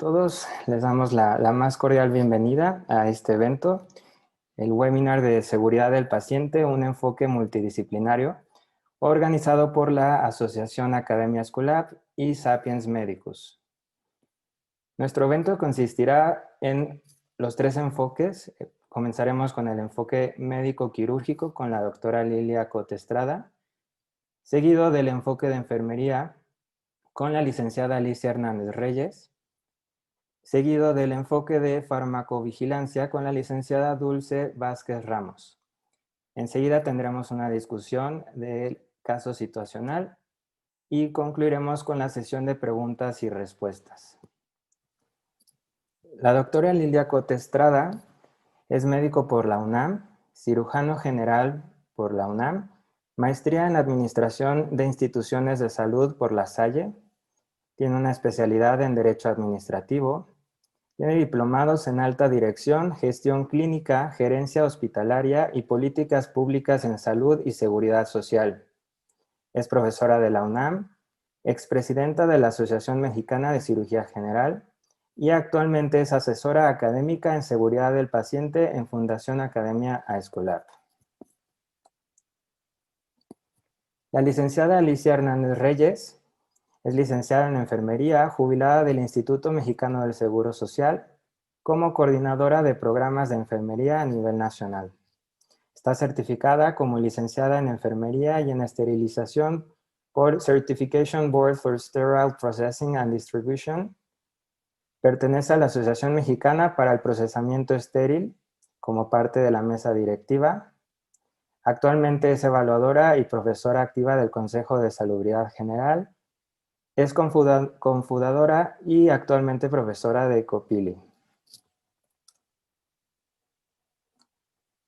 todos, les damos la más cordial bienvenida a este evento, el webinar de seguridad del paciente, un enfoque multidisciplinario, organizado por la Asociación Academia Schoolab y Sapiens Medicus. Nuestro evento consistirá en los tres enfoques. Comenzaremos con el enfoque médico-quirúrgico con la doctora Lilia Cote-Estrada, seguido del enfoque de enfermería con la licenciada Alicia Hernández Reyes, seguido del enfoque de farmacovigilancia con la licenciada Dulce Vázquez Ramos. Enseguida tendremos una discusión del caso situacional y concluiremos con la sesión de preguntas y respuestas. La doctora Lilia Cote-Estrada es médico por la UNAM, cirujano general por la UNAM, maestría en Administración de Instituciones de Salud por La Salle, tiene una especialidad en Derecho Administrativo, tiene diplomados en Alta Dirección, Gestión Clínica, Gerencia Hospitalaria y Políticas Públicas en Salud y Seguridad Social. Es profesora de la UNAM, expresidenta de la Asociación Mexicana de Cirugía General y actualmente es asesora académica en seguridad del paciente en Fundación Academia Schoolab. La licenciada Alicia Hernández Reyes es licenciada en enfermería, jubilada del Instituto Mexicano del Seguro Social, como coordinadora de programas de enfermería a nivel nacional. Está certificada como licenciada en enfermería y en esterilización por Certification Board for Sterile Processing and Distribution. Pertenece a la Asociación Mexicana para el Procesamiento Estéril como parte de la mesa directiva. Actualmente es evaluadora y profesora activa del Consejo de Salubridad General. Es confundadora y actualmente profesora de Copili.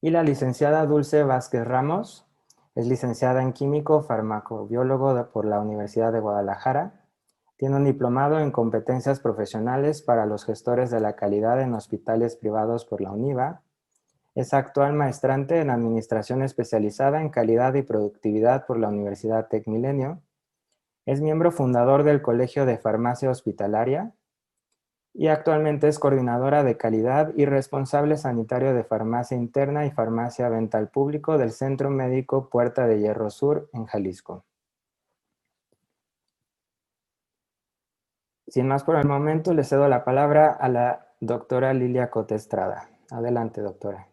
Y la licenciada Dulce Vázquez Ramos es licenciada en Químico Farmacobiólogo por la Universidad de Guadalajara. Tiene un diplomado en competencias profesionales para los gestores de la calidad en hospitales privados por la UNIVA. Es actual maestrante en Administración Especializada en Calidad y Productividad por la Universidad Tec Milenio. Es miembro fundador del Colegio de Farmacia Hospitalaria y actualmente es coordinadora de calidad y responsable sanitario de farmacia interna y farmacia venta al público del Centro Médico Puerta de Hierro Sur en Jalisco. Sin más por el momento, le cedo la palabra a la doctora Lilia Cote-Estrada. Adelante, doctora.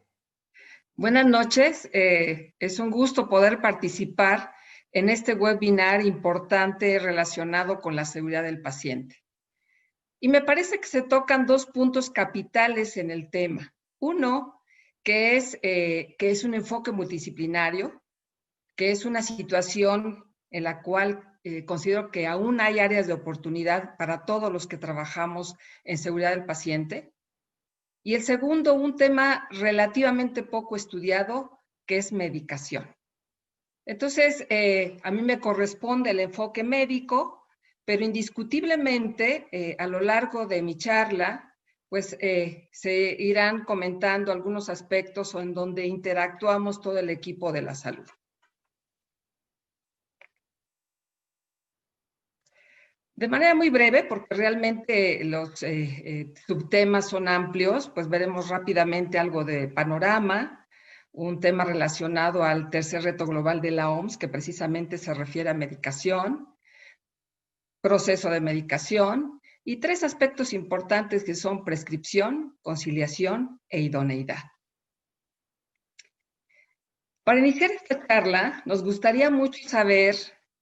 Buenas noches. Es un gusto poder participar en este webinar importante relacionado con la seguridad del paciente. Y me parece que se tocan dos puntos capitales en el tema. Uno, que es un enfoque multidisciplinario, que es una situación en la cual considero que aún hay áreas de oportunidad para todos los que trabajamos en seguridad del paciente. Y el segundo, un tema relativamente poco estudiado, que es medicación. Entonces, a mí me corresponde el enfoque médico, pero indiscutiblemente a lo largo de mi charla, pues se irán comentando algunos aspectos en donde interactuamos todo el equipo de la salud. De manera muy breve, porque realmente los subtemas son amplios, pues veremos rápidamente algo de panorama, un tema relacionado al tercer reto global de la OMS, que precisamente se refiere a medicación, proceso de medicación, y tres aspectos importantes que son prescripción, conciliación e idoneidad. Para iniciar esta charla, nos gustaría mucho saber,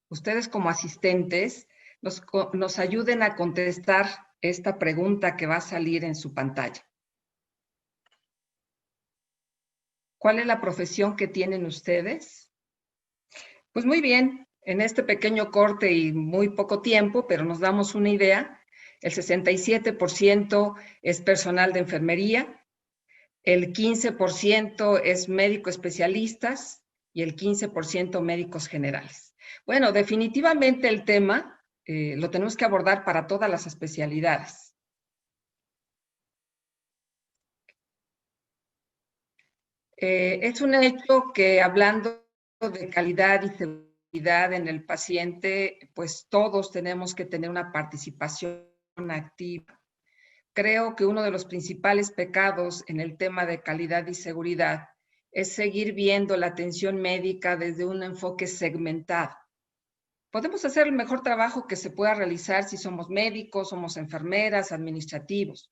ustedes como asistentes, nos ayuden a contestar esta pregunta que va a salir en su pantalla. ¿Cuál es la profesión que tienen ustedes? Pues muy bien, en este pequeño corte y muy poco tiempo, pero nos damos una idea, el 67% es personal de enfermería, el 15% es médico especialistas y el 15% médicos generales. Bueno, definitivamente el tema lo tenemos que abordar para todas las especialidades. Es un hecho que hablando de calidad y seguridad en el paciente, pues todos tenemos que tener una participación activa. creo que uno de los principales pecados en el tema de calidad y seguridad es seguir viendo la atención médica desde un enfoque segmentado. Podemos hacer el mejor trabajo que se pueda realizar si somos médicos, somos enfermeras, administrativos,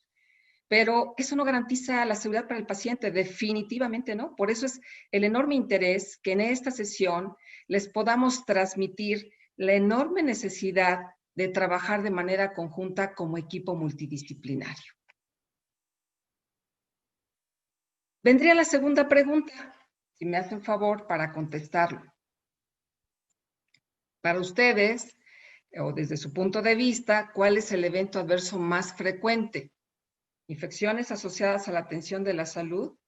pero eso no garantiza la seguridad para el paciente, definitivamente no. Por eso es el enorme interés que en esta sesión les podamos transmitir la enorme necesidad de trabajar de manera conjunta como equipo multidisciplinario. Vendría la segunda pregunta, si me hacen favor para contestarlo. Para ustedes, o desde su punto de vista, ¿cuál es el evento adverso más frecuente? ¿Infecciones asociadas a la atención de la salud?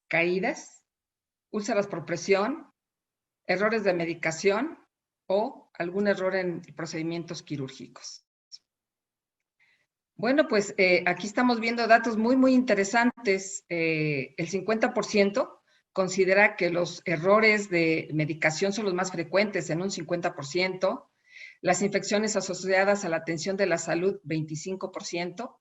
¿Caídas? ¿Úlceras por presión? ¿Errores de medicación? ¿O algún error en procedimientos quirúrgicos? Bueno, pues aquí estamos viendo datos muy interesantes. El 50% considera que los errores de medicación son los más frecuentes, en un 50%. Las infecciones asociadas a la atención de la salud, 25%.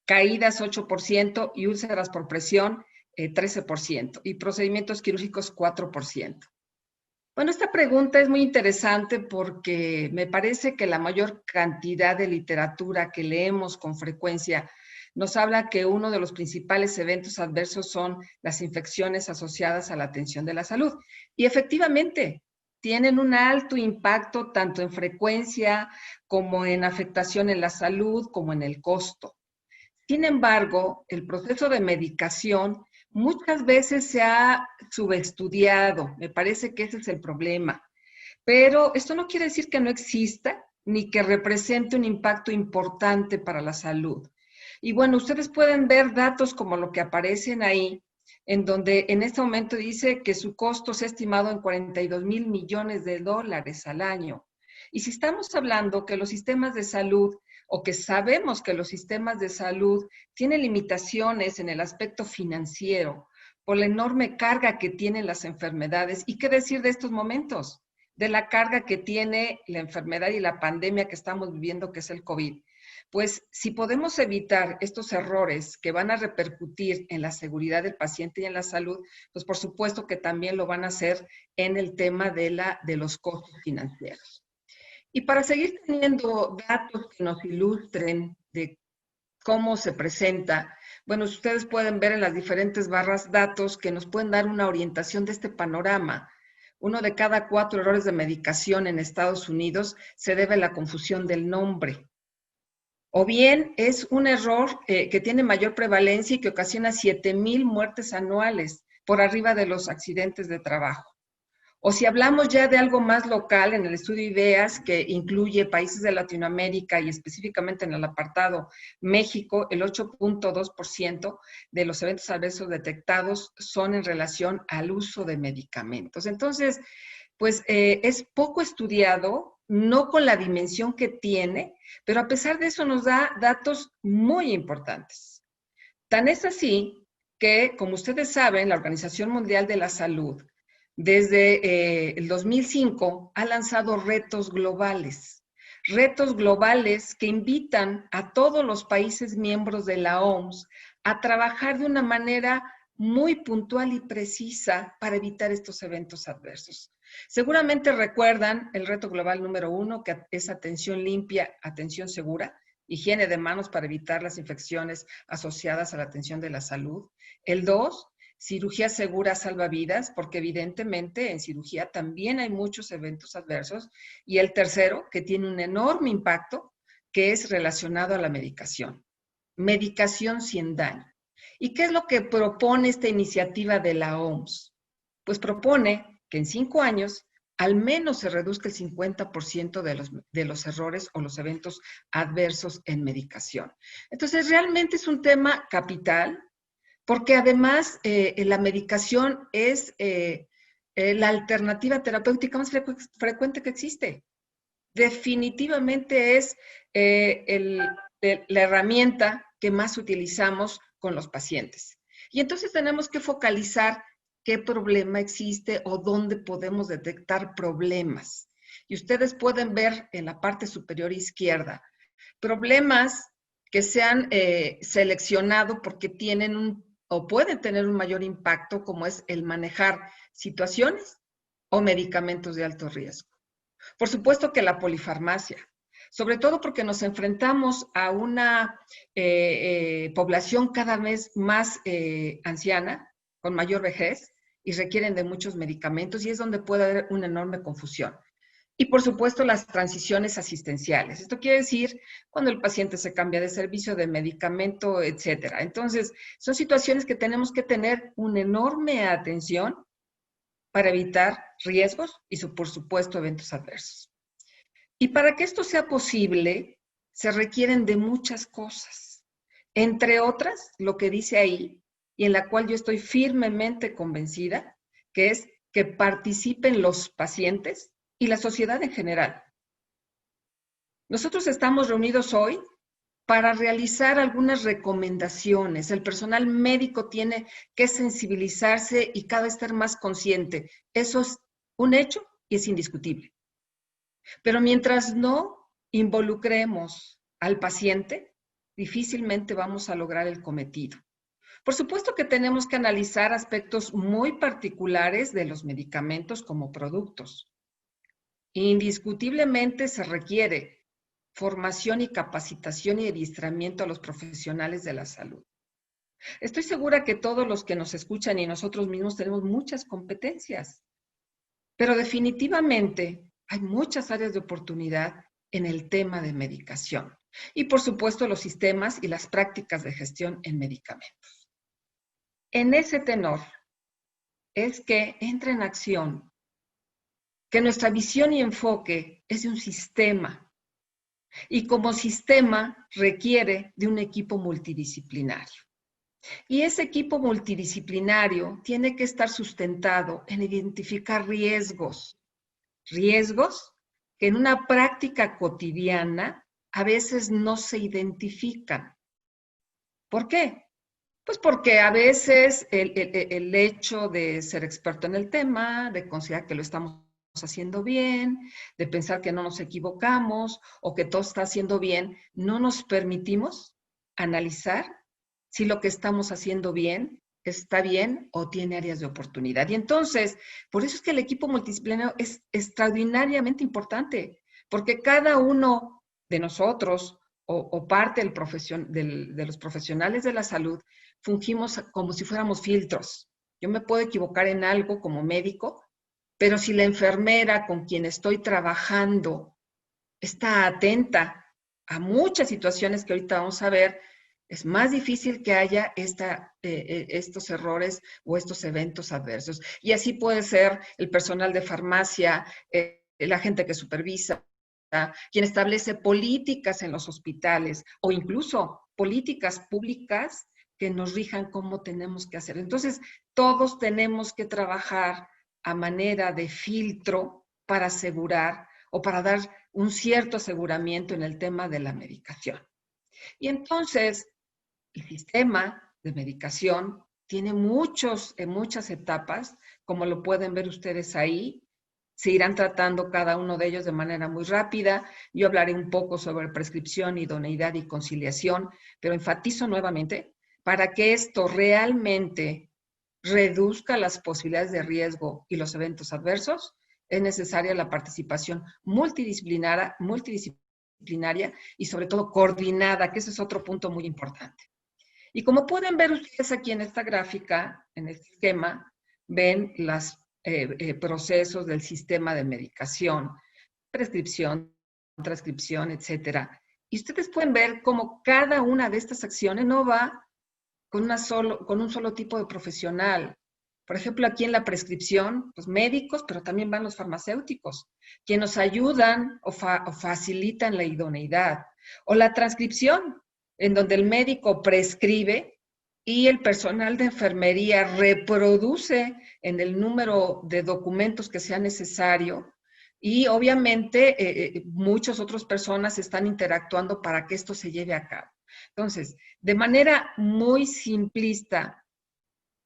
Caídas, 8%. Y úlceras por presión, 13%. Y procedimientos quirúrgicos, 4%. Bueno, esta pregunta es muy interesante porque me parece que la mayor cantidad de literatura que leemos con frecuencia nos habla que uno de los principales eventos adversos son las infecciones asociadas a la atención de la salud. Y efectivamente, tienen un alto impacto tanto en frecuencia como en afectación en la salud, como en el costo. Sin embargo, el proceso de medicación muchas veces se ha subestudiado, me parece que ese es el problema. Pero esto no quiere decir que no exista ni que represente un impacto importante para la salud. Y bueno, ustedes pueden ver datos como lo que aparecen ahí, en donde en este momento dice que su costo se ha estimado en 42,000 millones de dólares al año. Y si estamos hablando que los sistemas de salud o que sabemos que los sistemas de salud tienen limitaciones en el aspecto financiero por la enorme carga que tienen las enfermedades. ¿Y qué decir de estos momentos? De la carga que tiene la enfermedad y la pandemia que estamos viviendo, que es el COVID. Pues si podemos evitar estos errores que van a repercutir en la seguridad del paciente y en la salud, pues por supuesto que también lo van a hacer en el tema de los costos financieros. Y para seguir teniendo datos que nos ilustren de cómo se presenta, bueno, ustedes pueden ver en las diferentes barras datos que nos pueden dar una orientación de este panorama. 1 de cada 4 errores de medicación en Estados Unidos se debe a la confusión del nombre. O bien es un error que tiene mayor prevalencia y que ocasiona 7,000 muertes anuales por arriba de los accidentes de trabajo. O si hablamos ya de algo más local, en el estudio IDEAS, que incluye países de Latinoamérica y específicamente en el apartado México, el 8.2% de los eventos adversos detectados son en relación al uso de medicamentos. Entonces, pues es poco estudiado, no con la dimensión que tiene, pero a pesar de eso nos da datos muy importantes. Tan es así que, como ustedes saben, la Organización Mundial de la Salud desde el 2005 ha lanzado retos globales que invitan a todos los países miembros de la OMS a trabajar de una manera muy puntual y precisa para evitar estos eventos adversos. Seguramente recuerdan el reto global número 1, que es atención limpia, atención segura, higiene de manos para evitar las infecciones asociadas a la atención de la salud. El 2, cirugía segura salva vidas, porque evidentemente en cirugía también hay muchos eventos adversos. Y el tercero, que tiene un enorme impacto, que es relacionado a la medicación. Medicación sin daño. ¿Y qué es lo que propone esta iniciativa de la OMS? Pues propone que en 5 años al menos se reduzca el 50% de los errores o los eventos adversos en medicación. Entonces, realmente es un tema capital, porque además la medicación es la alternativa terapéutica más frecuente que existe. Definitivamente es la herramienta que más utilizamos con los pacientes. Y entonces tenemos que focalizar qué problema existe o dónde podemos detectar problemas. Y ustedes pueden ver en la parte superior izquierda problemas que se han seleccionado porque tienen o pueden tener un mayor impacto, como es el manejar situaciones o medicamentos de alto riesgo. Por supuesto que la polifarmacia, sobre todo porque nos enfrentamos a una población cada vez más anciana, con mayor vejez, y requieren de muchos medicamentos, y es donde puede haber una enorme confusión. Y por supuesto las transiciones asistenciales. Esto quiere decir cuando el paciente se cambia de servicio, de medicamento, etcétera. Entonces, son situaciones que tenemos que tener una enorme atención para evitar riesgos y, por supuesto, eventos adversos. Y para que esto sea posible, se requieren de muchas cosas. Entre otras, lo que dice ahí, y en la cual yo estoy firmemente convencida, que es que participen los pacientes y la sociedad en general. Nosotros estamos reunidos hoy para realizar algunas recomendaciones. El personal médico tiene que sensibilizarse y cada vez estar más consciente. Eso es un hecho y es indiscutible. Pero mientras no involucremos al paciente, difícilmente vamos a lograr el cometido. Por supuesto que tenemos que analizar aspectos muy particulares de los medicamentos como productos. Indiscutiblemente se requiere formación y capacitación y adiestramiento a los profesionales de la salud. Estoy segura que todos los que nos escuchan y nosotros mismos tenemos muchas competencias, pero definitivamente hay muchas áreas de oportunidad en el tema de medicación y por supuesto los sistemas y las prácticas de gestión en medicamentos. En ese tenor es que entra en acción que nuestra visión y enfoque es de un sistema y como sistema requiere de un equipo multidisciplinario. Y ese equipo multidisciplinario tiene que estar sustentado en identificar riesgos que en una práctica cotidiana a veces no se identifican. ¿Por qué? Pues porque a veces el hecho de ser experto en el tema, de considerar que lo estamos haciendo bien, de pensar que no nos equivocamos o que todo está haciendo bien, no nos permitimos analizar si lo que estamos haciendo bien está bien o tiene áreas de oportunidad. Y entonces, por eso es que el equipo multidisciplinario es extraordinariamente importante, porque cada uno de nosotros o parte de los profesionales de la salud fungimos como si fuéramos filtros. Yo me puedo equivocar en algo como médico, pero si la enfermera con quien estoy trabajando está atenta a muchas situaciones que ahorita vamos a ver, es más difícil que haya estos errores o estos eventos adversos. Y así puede ser el personal de farmacia, la gente que supervisa, quien establece políticas en los hospitales o incluso políticas públicas que nos rijan cómo tenemos que hacer. Entonces, todos tenemos que trabajar a manera de filtro para asegurar o para dar un cierto aseguramiento en el tema de la medicación. Y entonces, el sistema de medicación tiene muchas etapas, como lo pueden ver ustedes ahí. Se irán tratando cada uno de ellos de manera muy rápida. Yo hablaré un poco sobre prescripción, idoneidad y conciliación, pero enfatizo nuevamente, para que esto realmente reduzca las posibilidades de riesgo y los eventos adversos, es necesaria la participación multidisciplinaria y sobre todo coordinada, que ese es otro punto muy importante. Y como pueden ver ustedes aquí en esta gráfica, en este esquema, ven los procesos del sistema de medicación, prescripción, transcripción, etcétera. Y ustedes pueden ver cómo cada una de estas acciones no va con un solo tipo de profesional. Por ejemplo, aquí en la prescripción, los médicos, pero también van los farmacéuticos, quienes nos ayudan o facilitan la idoneidad. O la transcripción, en donde el médico prescribe y el personal de enfermería reproduce en el número de documentos que sea necesario. Y obviamente muchas otras personas están interactuando para que esto se lleve a cabo. Entonces, de manera muy simplista,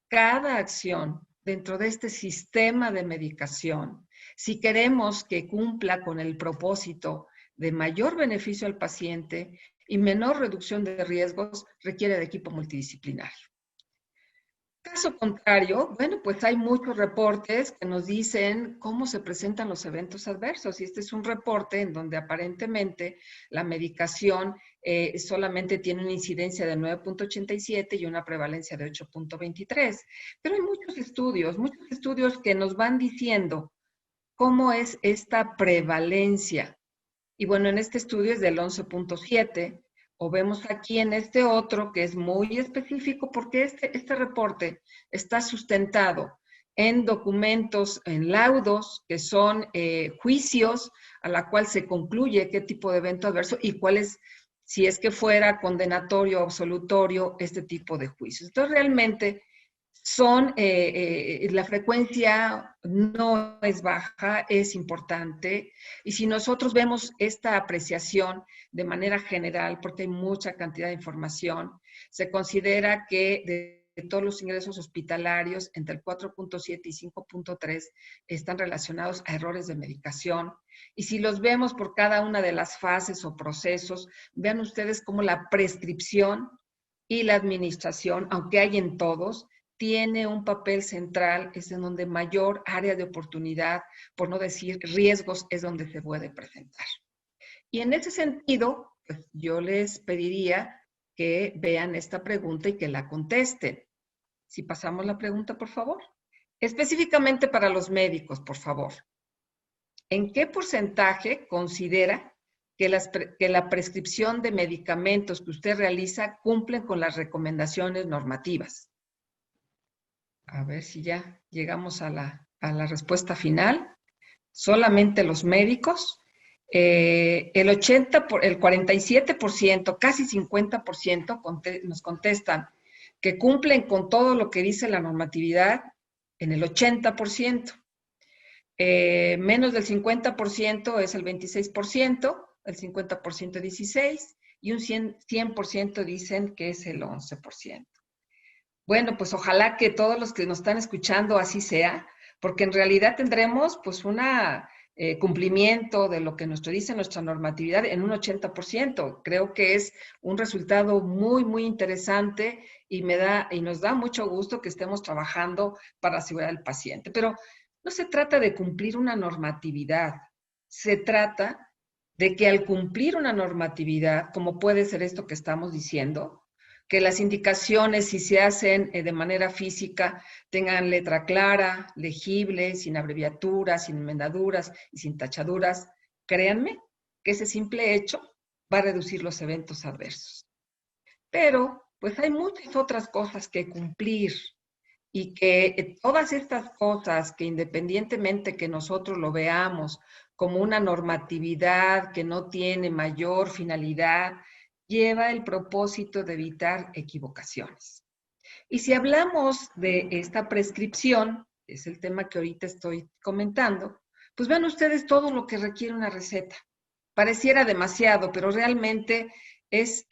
cada acción dentro de este sistema de medicación, si queremos que cumpla con el propósito de mayor beneficio al paciente y menor reducción de riesgos requiere de equipo multidisciplinario. Caso contrario, bueno, pues hay muchos reportes que nos dicen cómo se presentan los eventos adversos. Y este es un reporte en donde aparentemente la medicación solamente tiene una incidencia de 9.87 y una prevalencia de 8.23. Pero hay muchos estudios que nos van diciendo cómo es esta prevalencia. Y bueno, en este estudio es del 11.7. O vemos aquí en este otro que es muy específico porque este reporte está sustentado en documentos, en laudos, que son juicios a la cual se concluye qué tipo de evento adverso y cuál es, si es que fuera condenatorio o absolutorio, este tipo de juicios. Entonces, realmente son, la frecuencia no es baja, es importante. Y si nosotros vemos esta apreciación de manera general, porque hay mucha cantidad de información, se considera que de todos los ingresos hospitalarios, entre el 4.7 y 5.3 están relacionados a errores de medicación. Y si los vemos por cada una de las fases o procesos, vean ustedes cómo la prescripción y la administración, aunque hay en todos, tiene un papel central, es en donde mayor área de oportunidad, por no decir riesgos, es donde se puede presentar. Y en ese sentido, pues yo les pediría que vean esta pregunta y que la contesten. Si pasamos la pregunta, por favor. Específicamente para los médicos, por favor. ¿En qué porcentaje considera que la prescripción de medicamentos que usted realiza cumplen con las recomendaciones normativas? A ver si ya llegamos a la respuesta final. Solamente los médicos. El 47%, casi 50% nos contestan que cumplen con todo lo que dice la normatividad en el 80%. Menos del 50% es el 26%, el 50% 16% y un 100% dicen que es el 11%. Bueno, pues ojalá que todos los que nos están escuchando así sea, porque en realidad tendremos pues un cumplimiento de lo que nos dice nuestra normatividad en un 80%. Creo que es un resultado muy, muy interesante y nos da mucho gusto que estemos trabajando para asegurar al paciente. Pero no se trata de cumplir una normatividad, se trata de que al cumplir una normatividad, como puede ser esto que estamos diciendo, que las indicaciones, si se hacen de manera física, tengan letra clara, legible, sin abreviaturas, sin enmendaduras y sin tachaduras. Créanme que ese simple hecho va a reducir los eventos adversos. Pero, pues hay muchas otras cosas que cumplir y que todas estas cosas que independientemente que nosotros lo veamos como una normatividad que no tiene mayor finalidad, lleva el propósito de evitar equivocaciones. Y si hablamos de esta prescripción, es el tema que ahorita estoy comentando, pues vean ustedes todo lo que requiere una receta. Pareciera demasiado, pero realmente es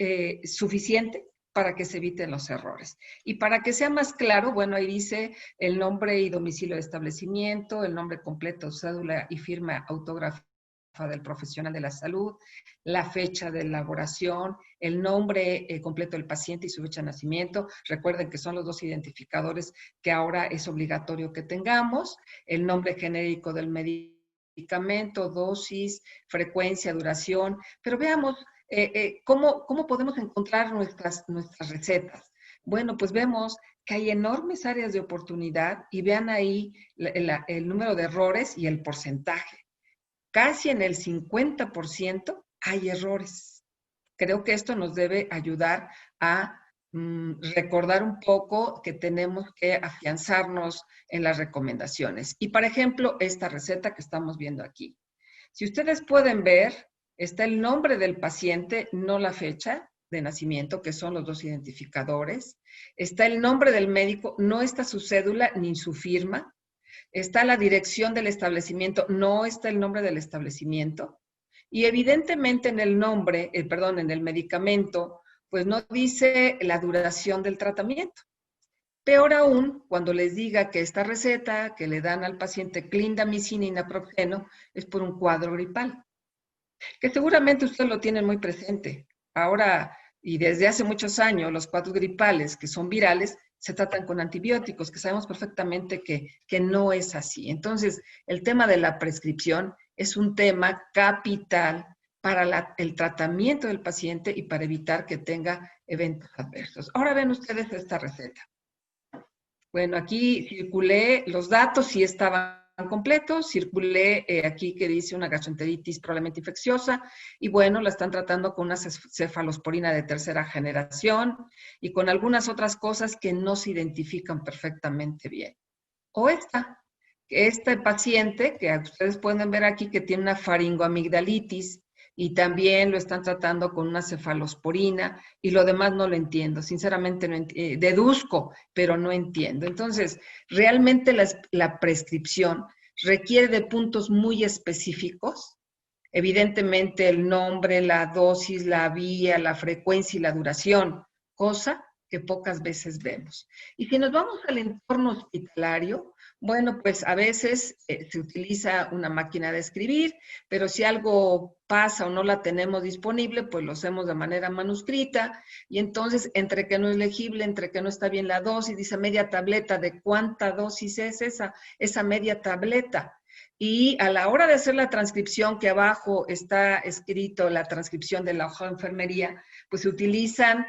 suficiente para que se eviten los errores. Y para que sea más claro, bueno, ahí dice el nombre y domicilio de establecimiento, el nombre completo, cédula y firma autógrafa del profesional de la salud, la fecha de elaboración, el nombre completo del paciente y su fecha de nacimiento. Recuerden que son los dos identificadores que ahora es obligatorio que tengamos, el nombre genérico del medicamento, dosis, frecuencia, duración. Pero veamos ¿cómo podemos encontrar nuestras recetas? Bueno, pues vemos que hay enormes áreas de oportunidad y vean ahí el número de errores y el porcentaje. Casi en el 50% hay errores. Creo que esto nos debe ayudar a recordar un poco que tenemos que afianzarnos en las recomendaciones. Y, por ejemplo, esta receta que estamos viendo aquí. Si ustedes pueden ver, está el nombre del paciente, no la fecha de nacimiento, que son los dos identificadores. Está el nombre del médico, no está su cédula ni su firma. Está la dirección del establecimiento, no está el nombre del establecimiento. Y evidentemente en el nombre, en el medicamento, pues no dice la duración del tratamiento. Peor aún, cuando les diga que esta receta que le dan al paciente clindamicina y naproxeno es por un cuadro gripal, que seguramente ustedes lo tienen muy presente. Ahora, y desde hace muchos años, los cuadros gripales que son virales se tratan con antibióticos, que sabemos perfectamente que no es así. Entonces, el tema de la prescripción es un tema capital para el tratamiento del paciente y para evitar que tenga eventos adversos. Ahora ven ustedes esta receta. Bueno, aquí circulé los datos, si estaban completos, circulé aquí que dice una gastroenteritis probablemente infecciosa, y bueno, la están tratando con una cefalosporina de tercera generación y con algunas otras cosas que no se identifican perfectamente bien. O este paciente, que ustedes pueden ver aquí que tiene una faringoamigdalitis, y también lo están tratando con una cefalosporina, y lo demás no lo entiendo. Sinceramente, deduzco, pero no entiendo. Entonces, realmente la prescripción requiere de puntos muy específicos. Evidentemente, el nombre, la dosis, la vía, la frecuencia y la duración, cosa que pocas veces vemos. Y si nos vamos al entorno hospitalario, bueno, pues a veces se utiliza una máquina de escribir, pero si algo pasa o no la tenemos disponible, pues lo hacemos de manera manuscrita, y entonces entre que no es legible, entre que no está bien la dosis, dice media tableta, ¿de cuánta dosis es esa media tableta? Y a la hora de hacer la transcripción, que abajo está escrito la transcripción de la hoja de enfermería, pues se utilizan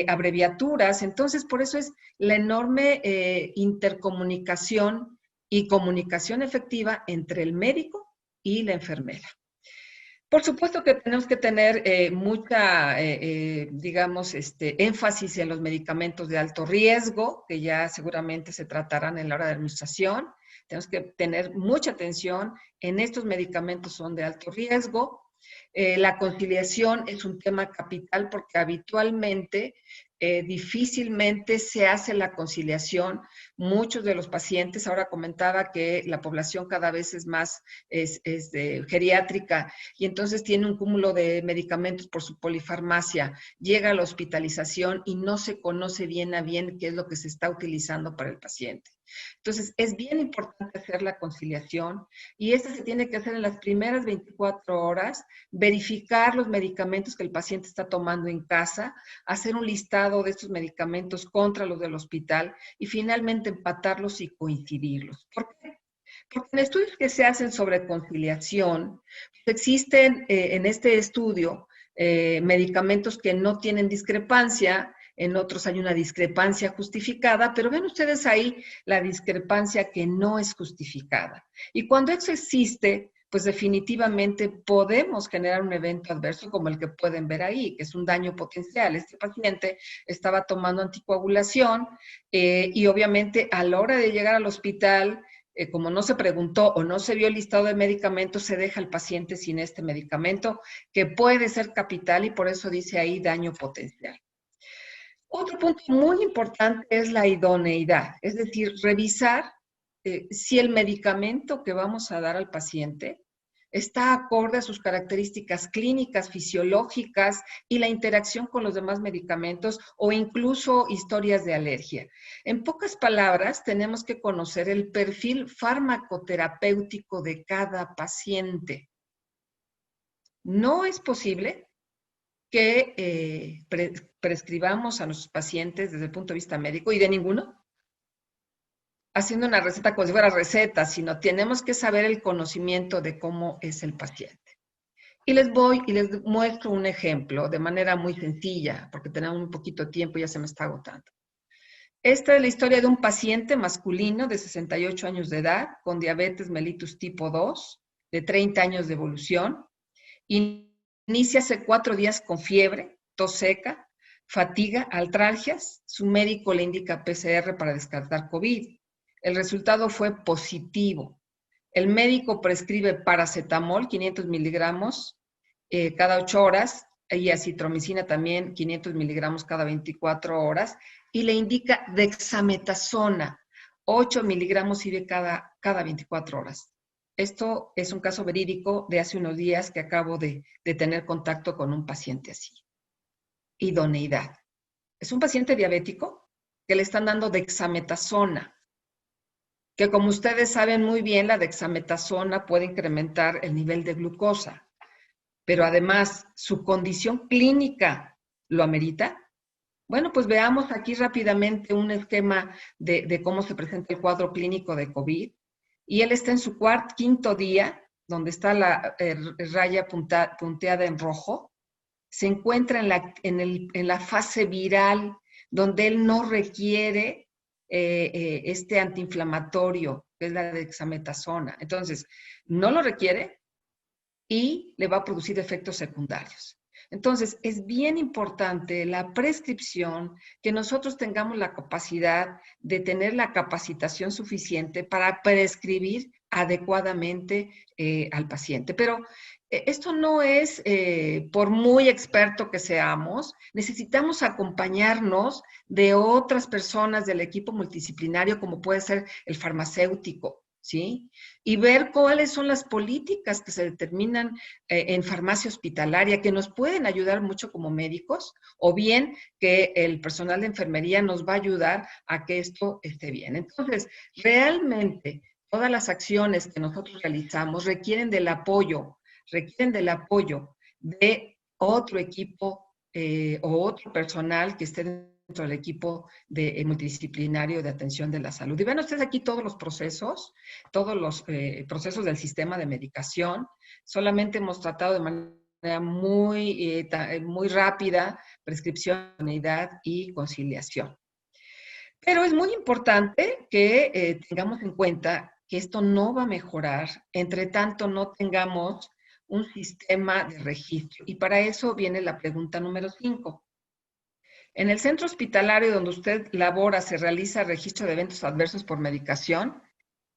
abreviaturas. Entonces, por eso es la enorme intercomunicación y comunicación efectiva entre el médico y la enfermera. Por supuesto que tenemos que tener mucha, digamos, énfasis en los medicamentos de alto riesgo, que ya seguramente se tratarán en la hora de administración. Tenemos que tener mucha atención en estos medicamentos son de alto riesgo. La conciliación es un tema capital porque habitualmente difícilmente se hace la conciliación. Muchos de los pacientes, ahora comentaba que la población cada vez es más geriátrica y entonces tiene un cúmulo de medicamentos por su polifarmacia, llega a la hospitalización y no se conoce bien a bien qué es lo que se está utilizando para el paciente. Entonces, es bien importante hacer la conciliación y esto se tiene que hacer en las primeras 24 horas, verificar los medicamentos que el paciente está tomando en casa, hacer un listado de estos medicamentos contra los del hospital y finalmente empatarlos y coincidirlos. ¿Por qué? Porque en estudios que se hacen sobre conciliación, pues existen en este estudio medicamentos que no tienen discrepancia, en otros hay una discrepancia justificada, pero ven ustedes ahí la discrepancia que no es justificada. Y cuando eso existe, pues definitivamente podemos generar un evento adverso como el que pueden ver ahí, que es un daño potencial. Este paciente estaba tomando anticoagulación y obviamente a la hora de llegar al hospital, como no se preguntó o no se vio el listado de medicamentos, se deja al paciente sin este medicamento, que puede ser capital y por eso dice ahí daño potencial. Otro punto muy importante es la idoneidad, es decir, revisar si el medicamento que vamos a dar al paciente está acorde a sus características clínicas, fisiológicas y la interacción con los demás medicamentos o incluso historias de alergia. En pocas palabras, tenemos que conocer el perfil farmacoterapéutico de cada paciente. No es posible que prescribamos a nuestros pacientes desde el punto de vista médico y de ninguno, haciendo una receta como si fuera receta, sino tenemos que saber el conocimiento de cómo es el paciente. Y les muestro un ejemplo de manera muy sencilla, porque tenemos un poquito de tiempo y ya se me está agotando. Esta es la historia de un paciente masculino de 68 años de edad, con diabetes mellitus tipo 2, de 30 años de evolución. Inicia hace 4 días con fiebre, tos seca, fatiga, artralgias. Su médico le indica PCR para descartar COVID. El resultado fue positivo. El médico prescribe paracetamol, 500 miligramos cada 8 horas, y acitromicina también, 500 miligramos cada 24 horas, y le indica dexametasona, 8 miligramos IV cada 24 horas. Esto es un caso verídico de hace unos días que acabo de tener contacto con un paciente así. Idoneidad. Es un paciente diabético que le están dando dexametasona, que como ustedes saben muy bien, la dexametasona puede incrementar el nivel de glucosa. pero además su condición clínica lo amerita, bueno, pues veamos aquí rápidamente un esquema de cómo se presenta el cuadro clínico de COVID. Y él está en su quinto día, donde está la raya punteada en rojo. Se encuentra en la fase viral, donde él no requiere este antiinflamatorio, que es la dexametasona. Entonces, no lo requiere y le va a producir efectos secundarios. Entonces, es bien importante la prescripción, que nosotros tengamos la capacidad de tener la capacitación suficiente para prescribir adecuadamente al paciente. Pero esto no es por muy experto que seamos, necesitamos acompañarnos de otras personas del equipo multidisciplinario, como puede ser el farmacéutico, ¿sí? Y ver cuáles son las políticas que se determinan en farmacia hospitalaria, que nos pueden ayudar mucho como médicos, o bien que el personal de enfermería nos va a ayudar a que esto esté bien. Entonces, realmente todas las acciones que nosotros realizamos requieren del apoyo de otro equipo o otro personal que esté dentro del equipo multidisciplinario de atención de la salud. Y ven ustedes aquí todos los procesos del sistema de medicación. Solamente hemos tratado de manera muy rápida prescripción, unidad y conciliación. Pero es muy importante que tengamos en cuenta que esto no va a mejorar, entre tanto no tengamos un sistema de registro. Y para eso viene la pregunta número 5. En el centro hospitalario donde usted labora, ¿se realiza registro de eventos adversos por medicación?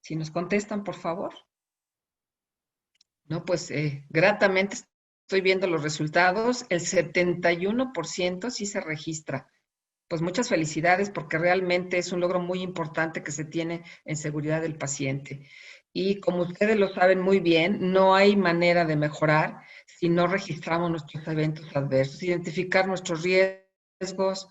Si nos contestan, por favor. No, pues gratamente estoy viendo los resultados. El 71% sí se registra. Pues muchas felicidades porque realmente es un logro muy importante que se tiene en seguridad del paciente. Y como ustedes lo saben muy bien, no hay manera de mejorar si no registramos nuestros eventos adversos, identificar nuestros riesgos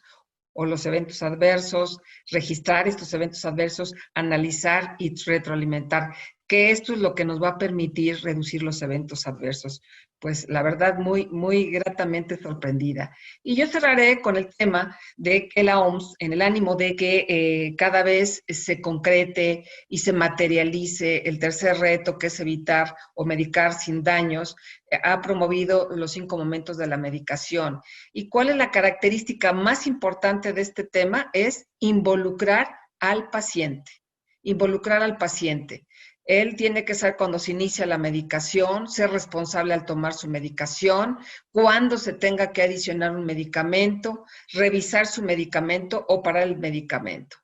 o los eventos adversos, registrar estos eventos adversos, analizar y retroalimentar, que esto es lo que nos va a permitir reducir los eventos adversos. Pues la verdad, muy gratamente sorprendida. Y yo cerraré con el tema de que la OMS, en el ánimo de que cada vez se concrete y se materialice el tercer reto, que es evitar o medicar sin daños, ha promovido los 5 momentos de la medicación. ¿Y cuál es la característica más importante de este tema? Es involucrar al paciente. Involucrar al paciente. Él tiene que ser cuando se inicia la medicación, ser responsable al tomar su medicación, cuando se tenga que adicionar un medicamento, revisar su medicamento o parar el medicamento.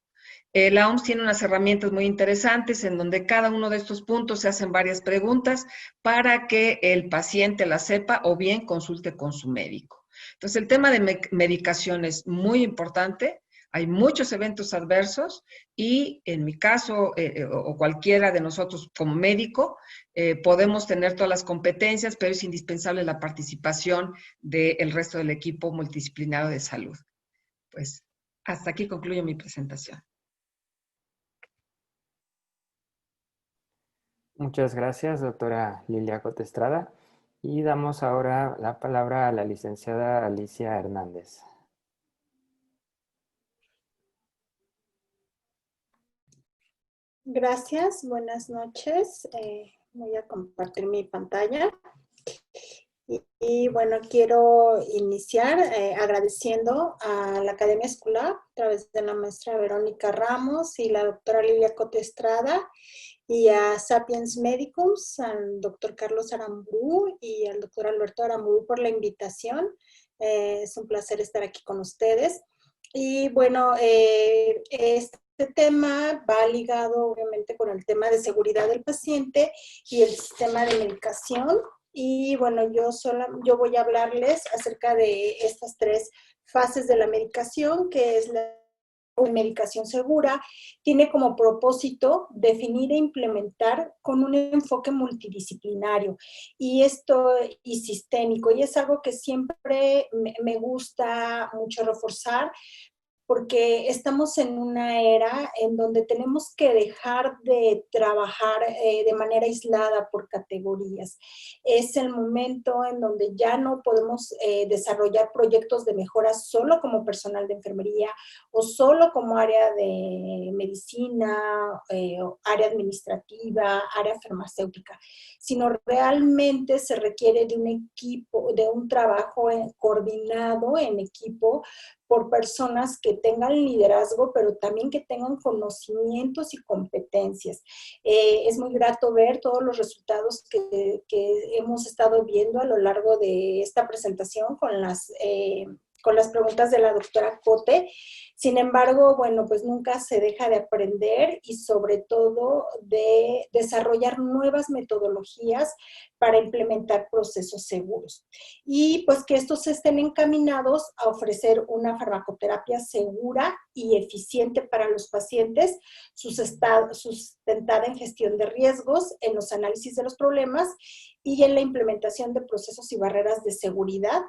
La OMS tiene unas herramientas muy interesantes en donde cada uno de estos puntos se hacen varias preguntas para que el paciente la sepa o bien consulte con su médico. Entonces, el tema de medicación es muy importante. Hay muchos eventos adversos y en mi caso o cualquiera de nosotros como médico podemos tener todas las competencias, pero es indispensable la participación del resto del equipo multidisciplinario de salud. Pues hasta aquí concluyo mi presentación. Muchas gracias, doctora Lilia Cotestrada. Y damos ahora la palabra a la licenciada Alicia Hernández. Gracias, buenas noches. Voy a compartir mi pantalla. Y bueno, quiero iniciar agradeciendo a la Academia Escolar a través de la maestra Verónica Ramos y la doctora Lilia Cotestrada y a Sapiens Medicums, al doctor Carlos Aramburu y al doctor Alberto Aramburu por la invitación. Es un placer estar aquí con ustedes. Y bueno, este tema va ligado obviamente con el tema de seguridad del paciente y el sistema de medicación. Y bueno, yo voy a hablarles acerca de estas 3 fases de la medicación, que es la medicación segura. Tiene como propósito definir e implementar con un enfoque multidisciplinario y sistémico. Y es algo que siempre me gusta mucho reforzar, porque estamos en una era en donde tenemos que dejar de trabajar de manera aislada por categorías. Es el momento en donde ya no podemos desarrollar proyectos de mejora solo como personal de enfermería o solo como área de medicina, área administrativa, área farmacéutica, sino realmente se requiere de un equipo, de un trabajo coordinado en equipo por personas que tengan liderazgo, pero también que tengan conocimientos y competencias. Es muy grato ver todos los resultados que hemos estado viendo a lo largo de esta presentación con las preguntas de la doctora Cote. Sin embargo, bueno, pues nunca se deja de aprender y sobre todo de desarrollar nuevas metodologías para implementar procesos seguros. Y pues que estos estén encaminados a ofrecer una farmacoterapia segura y eficiente para los pacientes, sustentada en gestión de riesgos, en los análisis de los problemas y en la implementación de procesos y barreras de seguridad,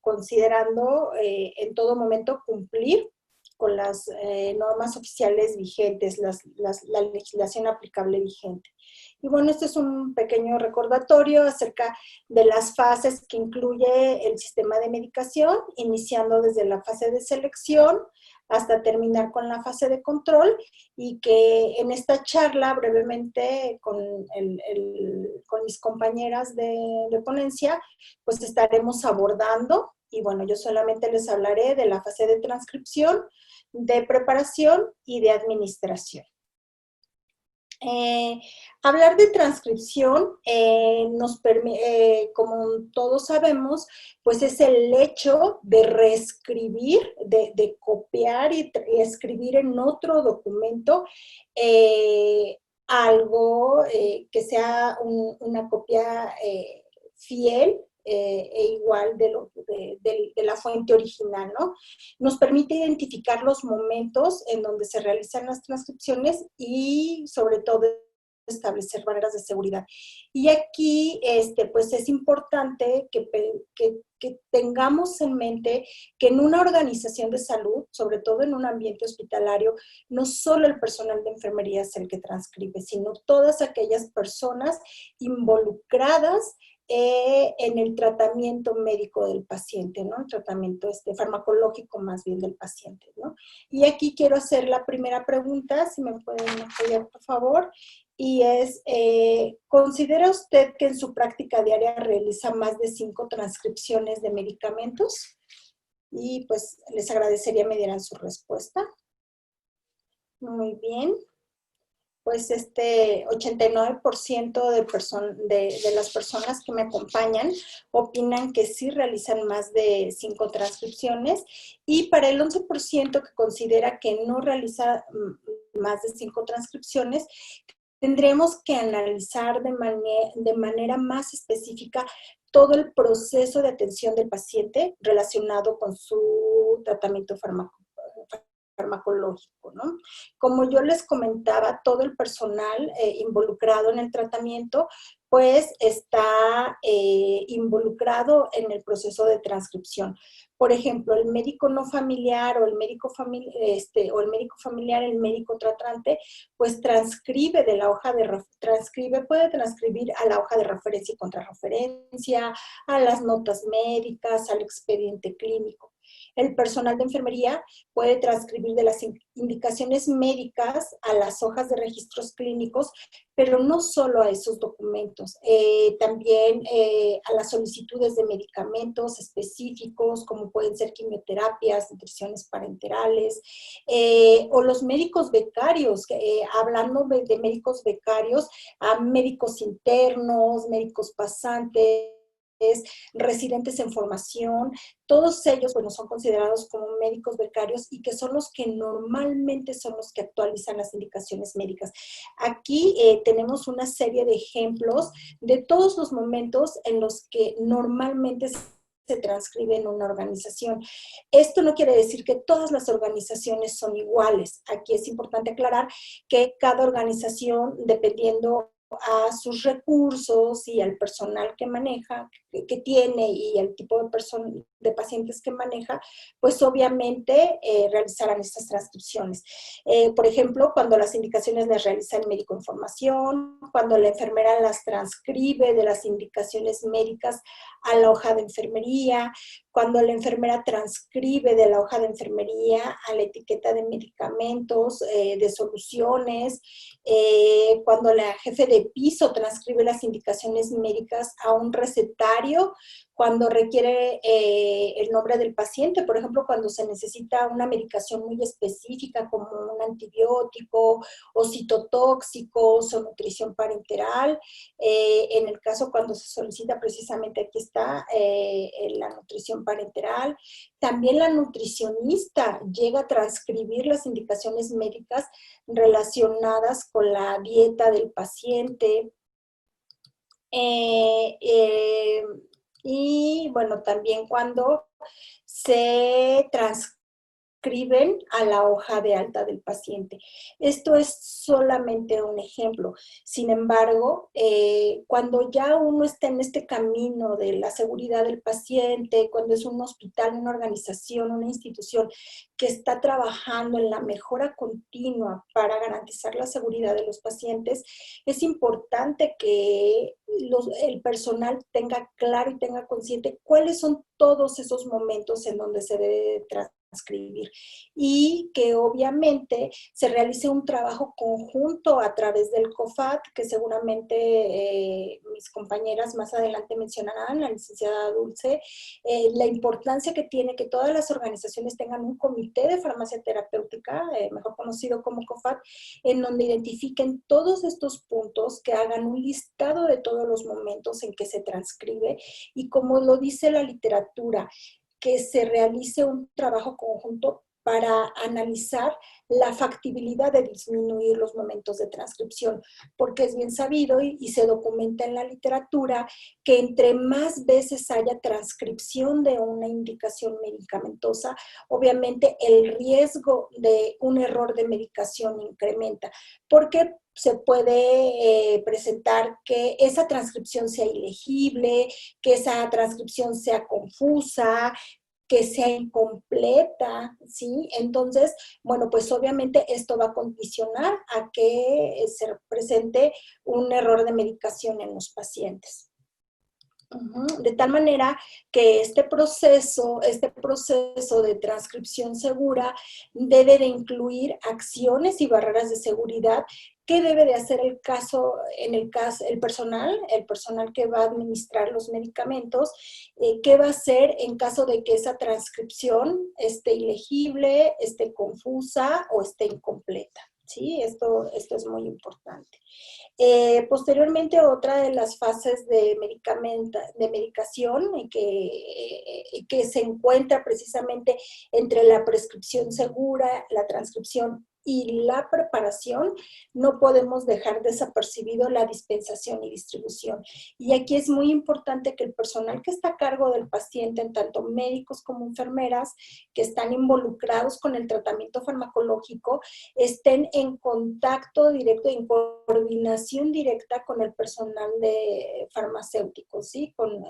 considerando en todo momento cumplir con las normas oficiales vigentes, la legislación aplicable vigente. Y bueno, este es un pequeño recordatorio acerca de las fases que incluye el sistema de medicación, iniciando desde la fase de selección hasta terminar con la fase de control, y que en esta charla brevemente con mis compañeras de ponencia, pues estaremos abordando, y bueno, yo solamente les hablaré de la fase de transcripción, de preparación y de administración. Hablar de transcripción como todos sabemos, pues es el hecho de reescribir, de copiar y escribir en otro documento algo que sea una copia fiel e igual de la fuente original, ¿no? Nos permite identificar los momentos en donde se realizan las transcripciones y sobre todo establecer barreras de seguridad. Y aquí, pues es importante que tengamos en mente que en una organización de salud, sobre todo en un ambiente hospitalario, no solo el personal de enfermería es el que transcribe, sino todas aquellas personas involucradas en el tratamiento médico del paciente, ¿no? El tratamiento farmacológico más bien del paciente, ¿no? Y aquí quiero hacer la primera pregunta, si me pueden apoyar, por favor, y es, ¿considera usted que en su práctica diaria realiza más de 5 transcripciones de medicamentos? Y pues les agradecería me dieran su respuesta. Muy bien. Pues 89% de las personas que me acompañan opinan que sí realizan más de 5 transcripciones, y para el 11% que considera que no realiza más de 5 transcripciones, tendremos que analizar de manera más específica todo el proceso de atención del paciente relacionado con su tratamiento farmacológico, ¿no? Como yo les comentaba, todo el personal involucrado en el tratamiento, pues está involucrado en el proceso de transcripción. Por ejemplo, el médico no familiar o el médico familiar, el médico tratante, pues transcribe de la hoja puede transcribir a la hoja de referencia y contrarreferencia, a las notas médicas, al expediente clínico. El personal de enfermería puede transcribir de las indicaciones médicas a las hojas de registros clínicos, pero no solo a esos documentos, también a las solicitudes de medicamentos específicos, como pueden ser quimioterapias, nutriciones parenterales, o los médicos becarios, hablando de médicos becarios, a médicos internos, médicos pasantes, residentes en formación, todos ellos, bueno, son considerados como médicos becarios y que son los que normalmente son los que actualizan las indicaciones médicas. Aquí tenemos una serie de ejemplos de todos los momentos en los que normalmente se transcribe en una organización. Esto no quiere decir que todas las organizaciones son iguales. Aquí es importante aclarar que cada organización, dependiendo a sus recursos y al personal que maneja, que tiene, y el tipo de pacientes que maneja, pues obviamente realizarán estas transcripciones. Por ejemplo, cuando las indicaciones las realiza el médico en formación, cuando la enfermera las transcribe de las indicaciones médicas a la hoja de enfermería, cuando la enfermera transcribe de la hoja de enfermería a la etiqueta de medicamentos, de soluciones, cuando la jefe de piso transcribe las indicaciones médicas a un recetario, cuando requiere el nombre del paciente, por ejemplo, cuando se necesita una medicación muy específica como un antibiótico o citotóxicos o nutrición parenteral. En el caso cuando se solicita, precisamente aquí está la nutrición parenteral. También la nutricionista llega a transcribir las indicaciones médicas relacionadas con la dieta del paciente. Y bueno, también cuando se transcriben a la hoja de alta del paciente. Esto es solamente un ejemplo. Sin embargo, cuando ya uno está en este camino de la seguridad del paciente, cuando es un hospital, una organización, una institución que está trabajando en la mejora continua para garantizar la seguridad de los pacientes, es importante que el personal tenga claro y tenga consciente cuáles son todos esos momentos en donde se debe transcribir y que obviamente se realice un trabajo conjunto a través del COFAT, que seguramente mis compañeras más adelante mencionarán, la licenciada Dulce, la importancia que tiene que todas las organizaciones tengan un comité de farmacia terapéutica, mejor conocido como COFAT, en donde identifiquen todos estos puntos, que hagan un listado de todos los momentos en que se transcribe y, como lo dice la literatura, que se realice un trabajo conjunto para analizar la factibilidad de disminuir los momentos de transcripción, porque es bien sabido y se documenta en la literatura que entre más veces haya transcripción de una indicación medicamentosa, obviamente el riesgo de un error de medicación incrementa, porque se puede presentar que esa transcripción sea ilegible, que esa transcripción sea confusa, que sea incompleta, ¿sí? Entonces, bueno, pues obviamente esto va a condicionar a que se presente un error de medicación en los pacientes. De tal manera que este proceso de transcripción segura debe de incluir acciones y barreras de seguridad. ¿Qué debe de hacer el personal que va a administrar los medicamentos? ¿Qué va a hacer en caso de que esa transcripción esté ilegible, esté confusa o esté incompleta? ¿Sí? Esto es muy importante. Posteriormente, otra de las fases de medicación y que se encuentra precisamente entre la prescripción segura, la transcripción y la preparación, no podemos dejar desapercibido la dispensación y distribución. Y aquí es muy importante que el personal que está a cargo del paciente, en tanto médicos como enfermeras, que están involucrados con el tratamiento farmacológico, estén en contacto directo, en coordinación directa con el personal de farmacéuticos, ¿sí? Con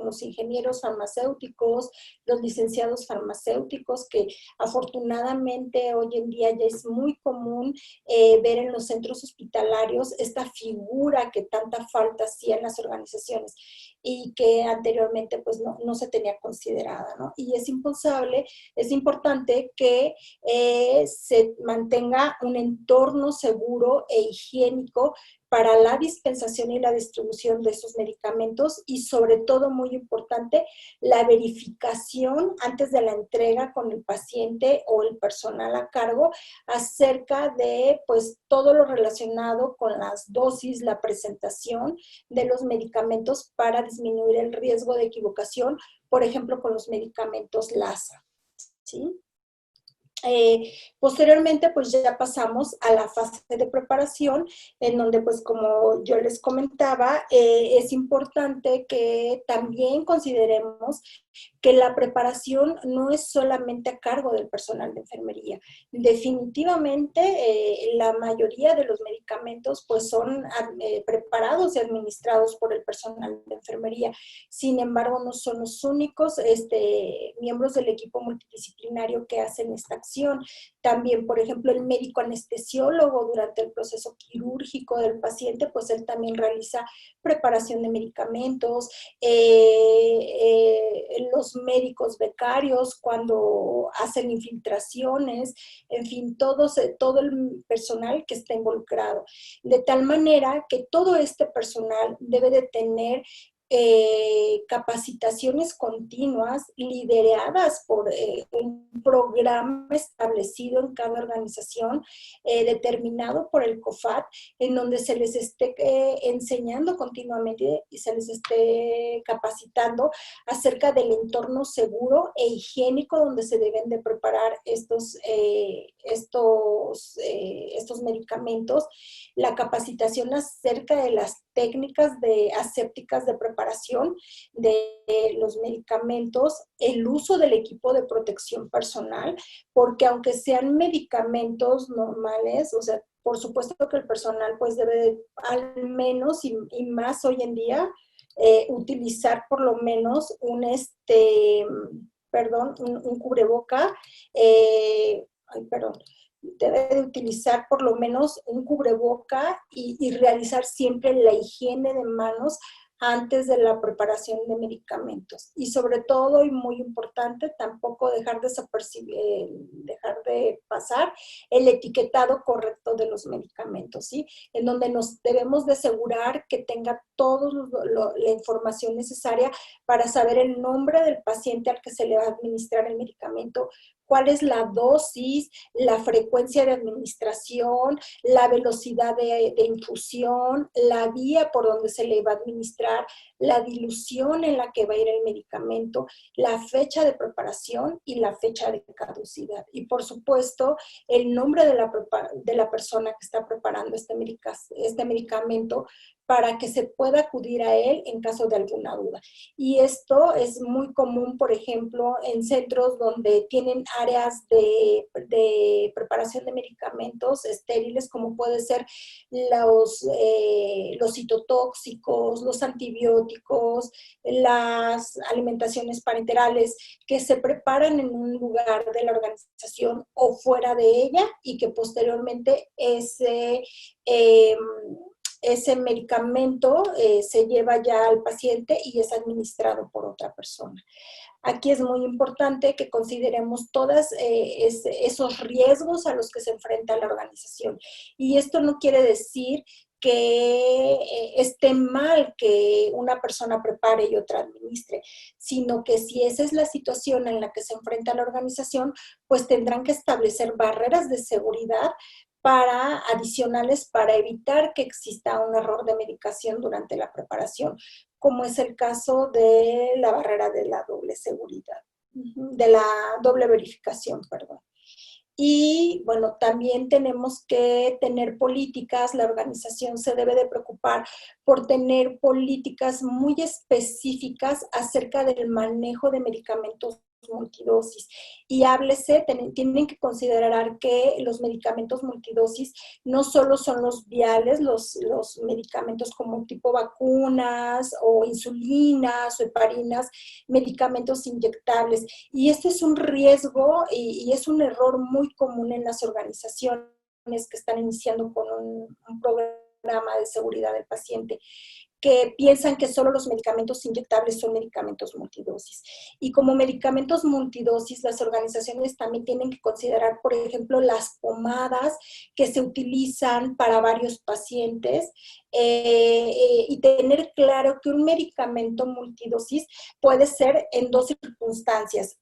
los ingenieros farmacéuticos, los licenciados farmacéuticos, que afortunadamente hoy en día ya es muy común ver en los centros hospitalarios esta figura que tanta falta hacía en las organizaciones y que anteriormente pues no se tenía considerada, ¿no? Y es importante que se mantenga un entorno seguro e higiénico para la dispensación y la distribución de esos medicamentos y, sobre todo, muy importante, la verificación antes de la entrega con el paciente o el personal a cargo acerca de pues todo lo relacionado con las dosis, la presentación de los medicamentos para disminuir el riesgo de equivocación, por ejemplo, con los medicamentos LASA, ¿sí? Posteriormente, pues ya pasamos a la fase de preparación, en donde, pues como yo les comentaba, es importante que también consideremos que la preparación no es solamente a cargo del personal de enfermería. Definitivamente, la mayoría de los medicamentos pues son preparados y administrados por el personal de enfermería. Sin embargo, no son los únicos miembros del equipo multidisciplinario que hacen esta acción. También, por ejemplo, el médico anestesiólogo durante el proceso quirúrgico del paciente, pues él también realiza preparación de medicamentos, los médicos becarios cuando hacen infiltraciones, en fin, todo el personal que está involucrado. De tal manera que todo este personal debe de tener capacitaciones continuas lideradas por un programa establecido en cada organización, determinado por el COFAT, en donde se les esté enseñando continuamente y se les esté capacitando acerca del entorno seguro e higiénico donde se deben de preparar estos medicamentos, la capacitación acerca de las técnicas asépticas de preparación de los medicamentos, el uso del equipo de protección personal, porque aunque sean medicamentos normales, o sea, por supuesto que el personal pues debe al menos y más hoy en día utilizar por lo menos un cubreboca, debe de utilizar por lo menos un cubreboca y realizar siempre la higiene de manos antes de la preparación de medicamentos. Y sobre todo, y muy importante, tampoco dejar de pasar el etiquetado correcto de los medicamentos, ¿sí? En donde nos debemos de asegurar que tenga toda la información necesaria para saber el nombre del paciente al que se le va a administrar el medicamento, cuál es la dosis, la frecuencia de administración, la velocidad de infusión, la vía por donde se le va a administrar, la dilución en la que va a ir el medicamento, la fecha de preparación y la fecha de caducidad. Y por supuesto, el nombre de la persona que está preparando este medicamento para que se pueda acudir a él en caso de alguna duda. Y esto es muy común, por ejemplo, en centros donde tienen áreas de preparación de medicamentos estériles, como puede ser los citotóxicos, los antibióticos, las alimentaciones parenterales, que se preparan en un lugar de la organización o fuera de ella y que posteriormente ese medicamento se lleva ya al paciente y es administrado por otra persona. Aquí es muy importante que consideremos todos esos riesgos a los que se enfrenta la organización. Y esto no quiere decir que esté mal que una persona prepare y otra administre, sino que si esa es la situación en la que se enfrenta la organización, pues tendrán que establecer barreras de seguridad adicionales para evitar que exista un error de medicación durante la preparación, como es el caso de la barrera de la doble seguridad, de la doble verificación, perdón. Y bueno, también tenemos que tener políticas, la organización se debe de preocupar por tener políticas muy específicas acerca del manejo de medicamentos multidosis. Y tienen que considerar que los medicamentos multidosis no solo son los viales, los medicamentos como tipo vacunas o insulinas o heparinas, medicamentos inyectables. Y este es un riesgo y es un error muy común en las organizaciones que están iniciando con un programa de seguridad del paciente, que piensan que solo los medicamentos inyectables son medicamentos multidosis. Y como medicamentos multidosis, las organizaciones también tienen que considerar, por ejemplo, las pomadas que se utilizan para varios pacientes y tener claro que un medicamento multidosis puede ser en dos circunstancias: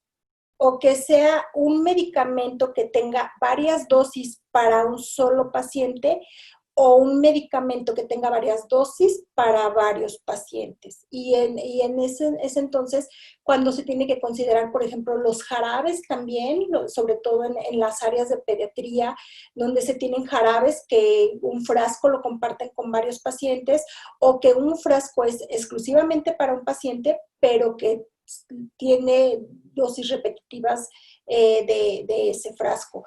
o que sea un medicamento que tenga varias dosis para un solo paciente, o un medicamento que tenga varias dosis para varios pacientes. Y en ese entonces, cuando se tiene que considerar, por ejemplo, los jarabes también, sobre todo en las áreas de pediatría, donde se tienen jarabes que un frasco lo comparten con varios pacientes, o que un frasco es exclusivamente para un paciente, pero que tiene dosis repetitivas de ese frasco.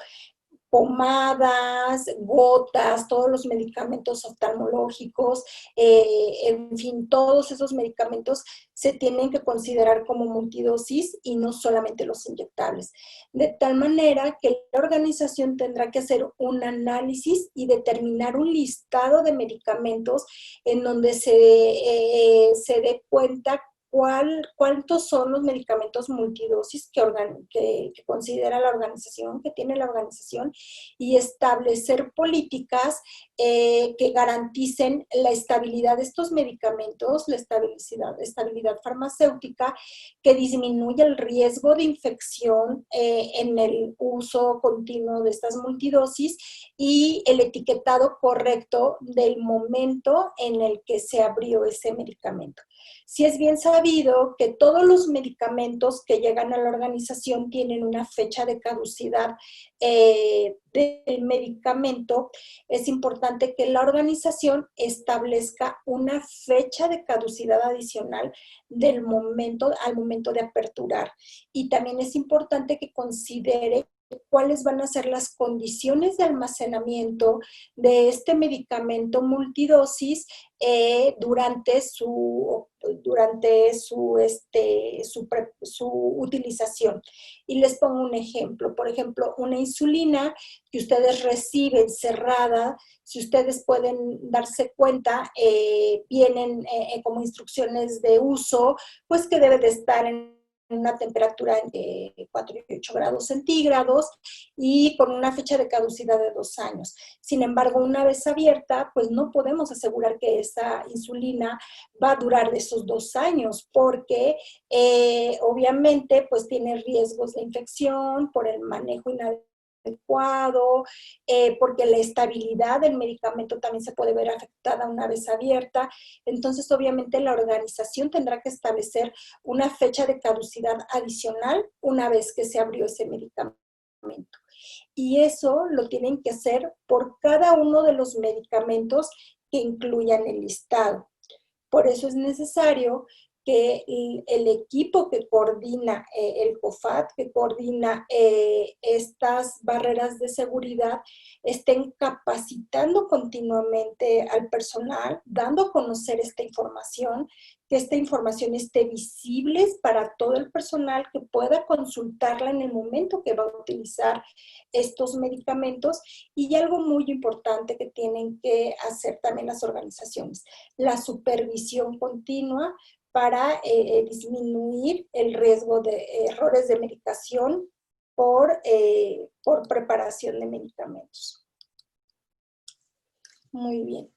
Pomadas, gotas, todos los medicamentos oftalmológicos, en fin, todos esos medicamentos se tienen que considerar como multidosis y no solamente los inyectables. De tal manera que la organización tendrá que hacer un análisis y determinar un listado de medicamentos en donde se dé cuenta cuántos son los medicamentos multidosis que considera la organización, que tiene la organización, y establecer políticas que garanticen la estabilidad de estos medicamentos, la estabilidad farmacéutica, que disminuya el riesgo de infección en el uso continuo de estas multidosis, y el etiquetado correcto del momento en el que se abrió ese medicamento. Sí es bien sabido que todos los medicamentos que llegan a la organización tienen una fecha de caducidad del medicamento. Es importante que la organización establezca una fecha de caducidad adicional al momento de aperturar. Y también es importante que considere cuáles van a ser las condiciones de almacenamiento de este medicamento multidosis durante su utilización. Y les pongo un ejemplo. Por ejemplo, una insulina que ustedes reciben cerrada, si ustedes pueden darse cuenta, vienen como instrucciones de uso, pues que debe de estar en una temperatura de 4 y 8 grados centígrados y con una fecha de caducidad de 2 años. Sin embargo, una vez abierta, pues no podemos asegurar que esa insulina va a durar de esos 2 años, porque obviamente pues tiene riesgos de infección por el manejo inadecuado, porque la estabilidad del medicamento también se puede ver afectada una vez abierta. Entonces, obviamente, la organización tendrá que establecer una fecha de caducidad adicional una vez que se abrió ese medicamento. Y eso lo tienen que hacer por cada uno de los medicamentos que incluyan el listado. Por eso es necesario que el equipo que coordina el COFAT, que coordina estas barreras de seguridad, estén capacitando continuamente al personal, dando a conocer esta información, que esta información esté visible para todo el personal, que pueda consultarla en el momento que va a utilizar estos medicamentos. Y algo muy importante que tienen que hacer también las organizaciones, la supervisión continua para disminuir el riesgo de errores de medicación por preparación de medicamentos. Muy bien.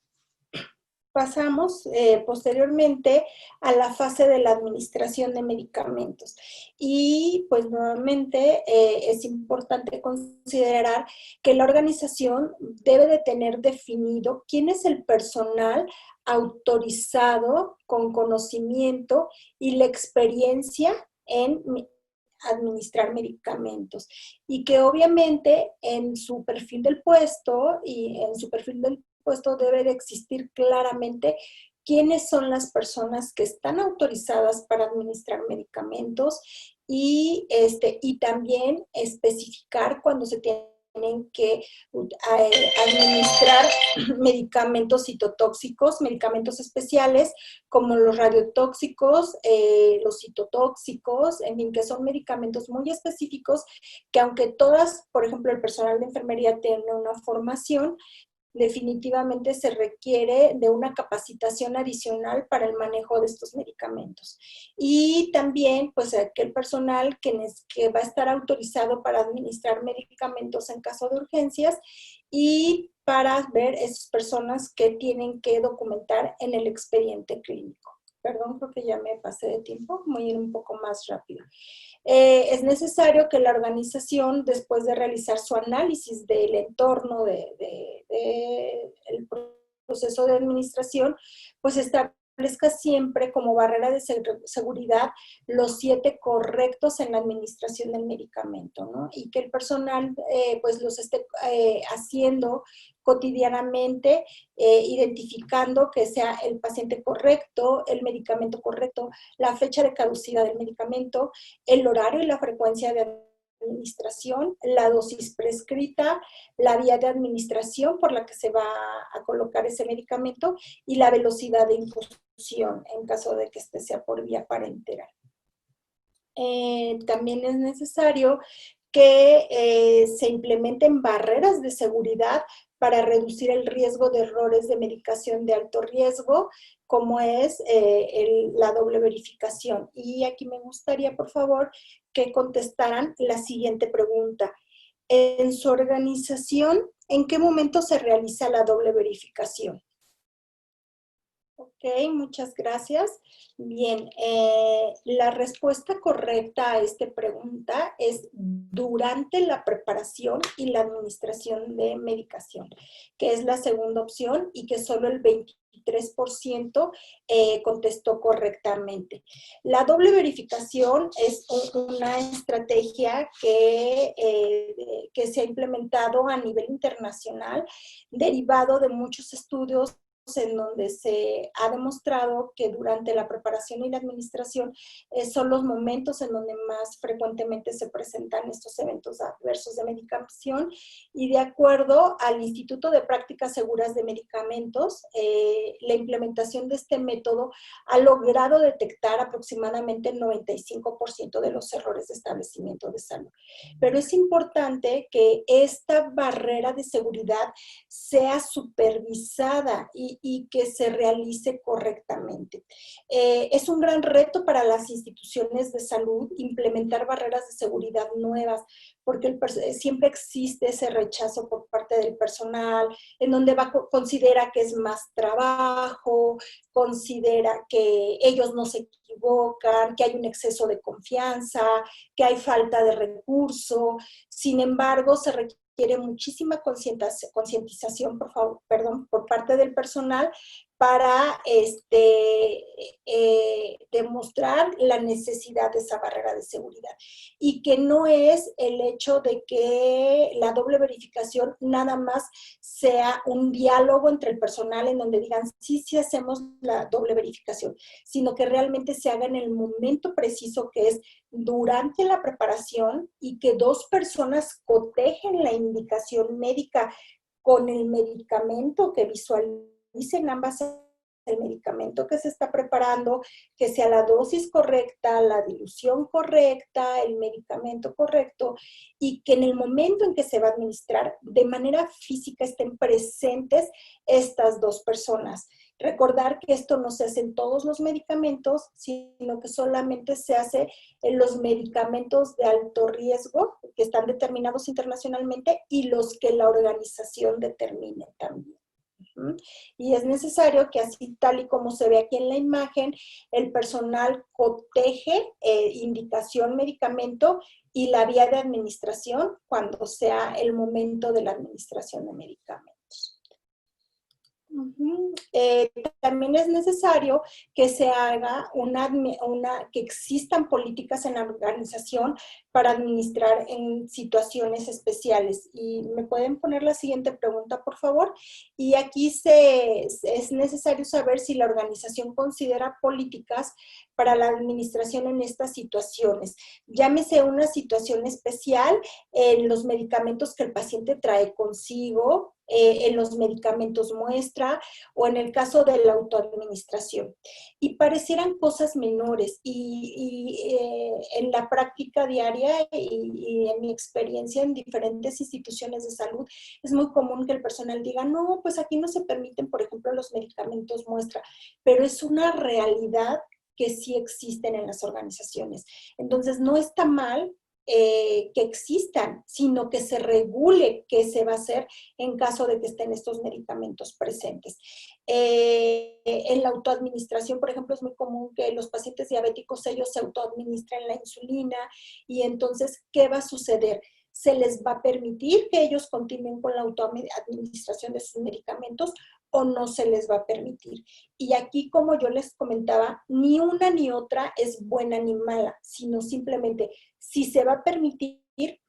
Pasamos posteriormente a la fase de la administración de medicamentos. Y pues nuevamente es importante considerar que la organización debe de tener definido quién es el personal autorizado con conocimiento y la experiencia en administrar medicamentos, y que obviamente en su perfil del puesto debe de existir claramente quiénes son las personas que están autorizadas para administrar medicamentos, y también especificar cuando se tienen que administrar medicamentos citotóxicos, medicamentos especiales como los radiotóxicos, los citotóxicos, en fin, que son medicamentos muy específicos que, aunque todas, por ejemplo, el personal de enfermería tiene una formación, definitivamente se requiere de una capacitación adicional para el manejo de estos medicamentos. Y también, pues, aquel personal que va a estar autorizado para administrar medicamentos en caso de urgencias, y para ver esas personas que tienen que documentar en el expediente clínico. Perdón, creo que ya me pasé de tiempo, voy a ir un poco más rápido. es necesario que la organización, después de realizar su análisis del entorno del proceso de administración, pues establezca siempre como barrera de seguridad los 7 correctos en la administración del medicamento, ¿no? Y que el personal pues los esté haciendo cotidianamente, identificando que sea el paciente correcto, el medicamento correcto, la fecha de caducidad del medicamento, el horario y la frecuencia de administración, la dosis prescrita, la vía de administración por la que se va a colocar ese medicamento y la velocidad de infusión en caso de que este sea por vía parenteral. También es necesario que se implementen barreras de seguridad para reducir el riesgo de errores de medicación de alto riesgo, como es la doble verificación. Y aquí me gustaría, por favor, que contestaran la siguiente pregunta. En su organización, ¿en qué momento se realiza la doble verificación? Ok, muchas gracias. Bien, la respuesta correcta a esta pregunta es durante la preparación y la administración de medicación, que es la segunda opción y que solo el 23% contestó correctamente. La doble verificación es una estrategia que se ha implementado a nivel internacional, derivado de muchos estudios en donde se ha demostrado que durante la preparación y la administración son los momentos en donde más frecuentemente se presentan estos eventos adversos de medicación, y de acuerdo al Instituto de Prácticas Seguras de Medicamentos, la implementación de este método ha logrado detectar aproximadamente el 95% de los errores de establecimiento de salud. Pero es importante que esta barrera de seguridad sea supervisada y que se realice correctamente. Es un gran reto para las instituciones de salud implementar barreras de seguridad nuevas, porque siempre existe ese rechazo por parte del personal, en donde considera que es más trabajo, considera que ellos no se equivocan, que hay un exceso de confianza, que hay falta de recurso. Sin embargo, se requiere muchísima concientización, por parte del personal para demostrar la necesidad de esa barrera de seguridad, y que no es el hecho de que la doble verificación nada más sea un diálogo entre el personal en donde digan sí, sí hacemos la doble verificación, sino que realmente se haga en el momento preciso, que es durante la preparación, y que 2 personas cotejen la indicación médica con el medicamento, que visualicen ambas el medicamento que se está preparando, que sea la dosis correcta, la dilución correcta, el medicamento correcto, y que en el momento en que se va a administrar, de manera física estén presentes estas 2 personas. Recordar que esto no se hace en todos los medicamentos, sino que solamente se hace en los medicamentos de alto riesgo, que están determinados internacionalmente, y los que la organización determine también. Y es necesario que, así tal y como se ve aquí en la imagen, el personal coteje indicación, medicamento y la vía de administración cuando sea el momento de la administración de medicamentos. También es necesario que se haga que existan políticas en la organización para administrar en situaciones especiales. Y me pueden poner la siguiente pregunta, por favor. Y aquí es necesario saber si la organización considera políticas para la administración en estas situaciones. Llámese una situación especial en los medicamentos que el paciente trae consigo, en los medicamentos muestra, o en el caso de la autoadministración. Y parecieran cosas menores, y en la práctica diaria y en mi experiencia en diferentes instituciones de salud, es muy común que el personal diga, no, pues aquí no se permiten, por ejemplo, los medicamentos muestra, pero es una realidad que sí existen en las organizaciones. Entonces, no está mal que existan, sino que se regule qué se va a hacer en caso de que estén estos medicamentos presentes. En la autoadministración, por ejemplo, es muy común que los pacientes diabéticos, ellos se autoadministren la insulina y entonces, ¿qué va a suceder? ¿Se les va a permitir que ellos continúen con la autoadministración de sus medicamentos o no se les va a permitir? Y aquí, como yo les comentaba, ni una ni otra es buena ni mala, sino simplemente si se va a permitir,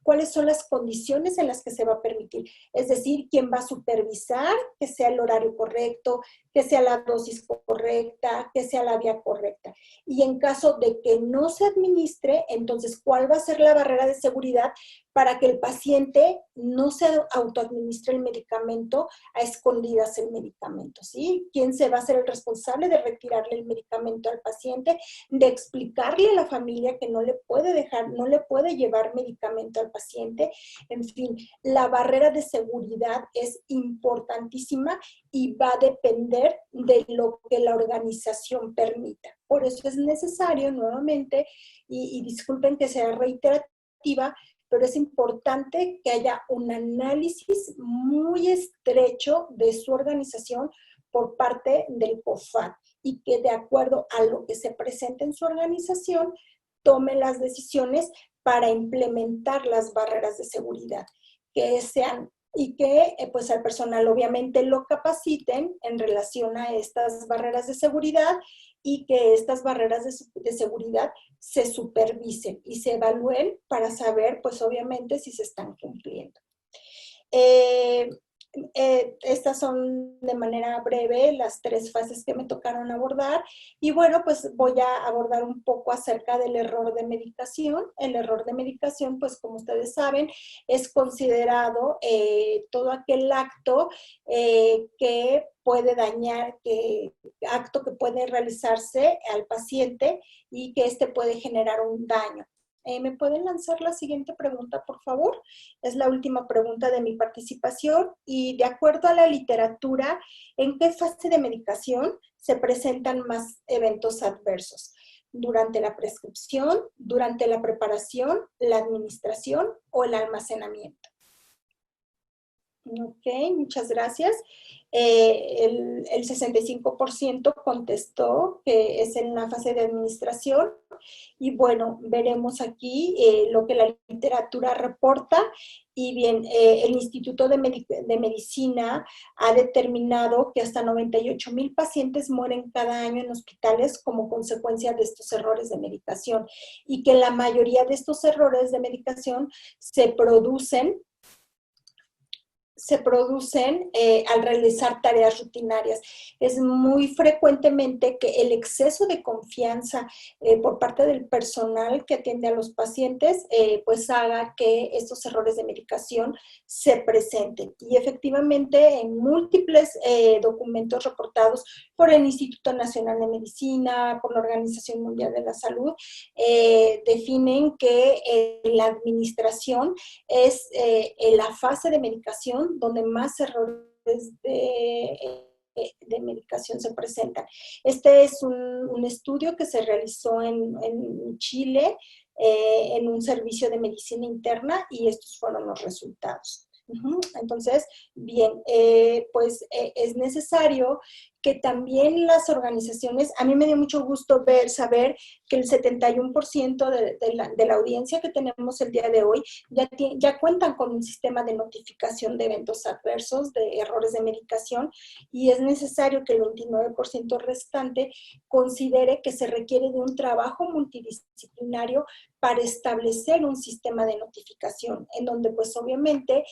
cuáles son las condiciones en las que se va a permitir. Es decir, quién va a supervisar que sea el horario correcto, que sea la dosis correcta, que sea la vía correcta. Y en caso de que no se administre, entonces, ¿cuál va a ser la barrera de seguridad para que el paciente no se autoadministre el medicamento a escondidas el medicamento? ¿Sí? ¿Quién se va a hacer el responsable de retirarle el medicamento al paciente, de explicarle a la familia que no le puede dejar, no le puede llevar medicamento al paciente? En fin, la barrera de seguridad es importantísima y va a depender de lo que la organización permita. Por eso es necesario nuevamente, y disculpen que sea reiterativa, pero es importante que haya un análisis muy estrecho de su organización por parte del COFAC y que de acuerdo a lo que se presente en su organización, tome las decisiones para implementar las barreras de seguridad, que sean y que pues al personal obviamente lo capaciten en relación a estas barreras de seguridad y que estas barreras de seguridad se supervisen y se evalúen para saber pues obviamente si se están cumpliendo. Estas son de manera breve las 3 fases que me tocaron abordar y bueno, pues voy a abordar un poco acerca del error de medicación. El error de medicación, pues como ustedes saben, es considerado todo aquel acto que puede dañar, acto que puede realizarse al paciente y que este puede generar un daño. ¿Me pueden lanzar la siguiente pregunta, por favor? Es la última pregunta de mi participación y de acuerdo a la literatura, ¿en qué fase de medicación se presentan más eventos adversos? ¿Durante la prescripción, durante la preparación, la administración o el almacenamiento? Ok, muchas gracias. El 65% contestó que es en la fase de administración. Y bueno, veremos aquí lo que la literatura reporta. Y bien, el Instituto de Medicina ha determinado que hasta 98,000 pacientes mueren cada año en hospitales como consecuencia de estos errores de medicación y que la mayoría de estos errores de medicación se producen al realizar tareas rutinarias. Es muy frecuentemente que el exceso de confianza por parte del personal que atiende a los pacientes pues haga que estos errores de medicación se presenten. Y efectivamente en múltiples documentos reportados por el Instituto Nacional de Medicina, por la Organización Mundial de la Salud, definen que la administración es la fase de medicación donde más errores de medicación se presentan. Este es un estudio que se realizó en Chile en un servicio de medicina interna y estos fueron los resultados. Entonces, bien, pues es necesario que también las organizaciones, a mí me dio mucho gusto saber que el 71% de la audiencia que tenemos el día de hoy ya cuentan con un sistema de notificación de eventos adversos, de errores de medicación, y es necesario que el 29% restante considere que se requiere de un trabajo multidisciplinario para establecer un sistema de notificación, en donde pues obviamente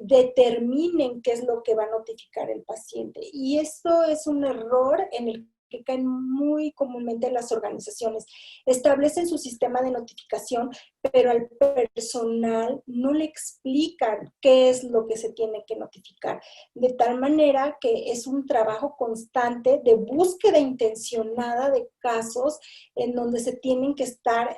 determinen qué es lo que va a notificar el paciente. Y esto es un error en el que caen muy comúnmente las organizaciones. Establecen su sistema de notificación, pero al personal no le explican qué es lo que se tiene que notificar. De tal manera que es un trabajo constante de búsqueda intencionada de casos en donde se tienen que estar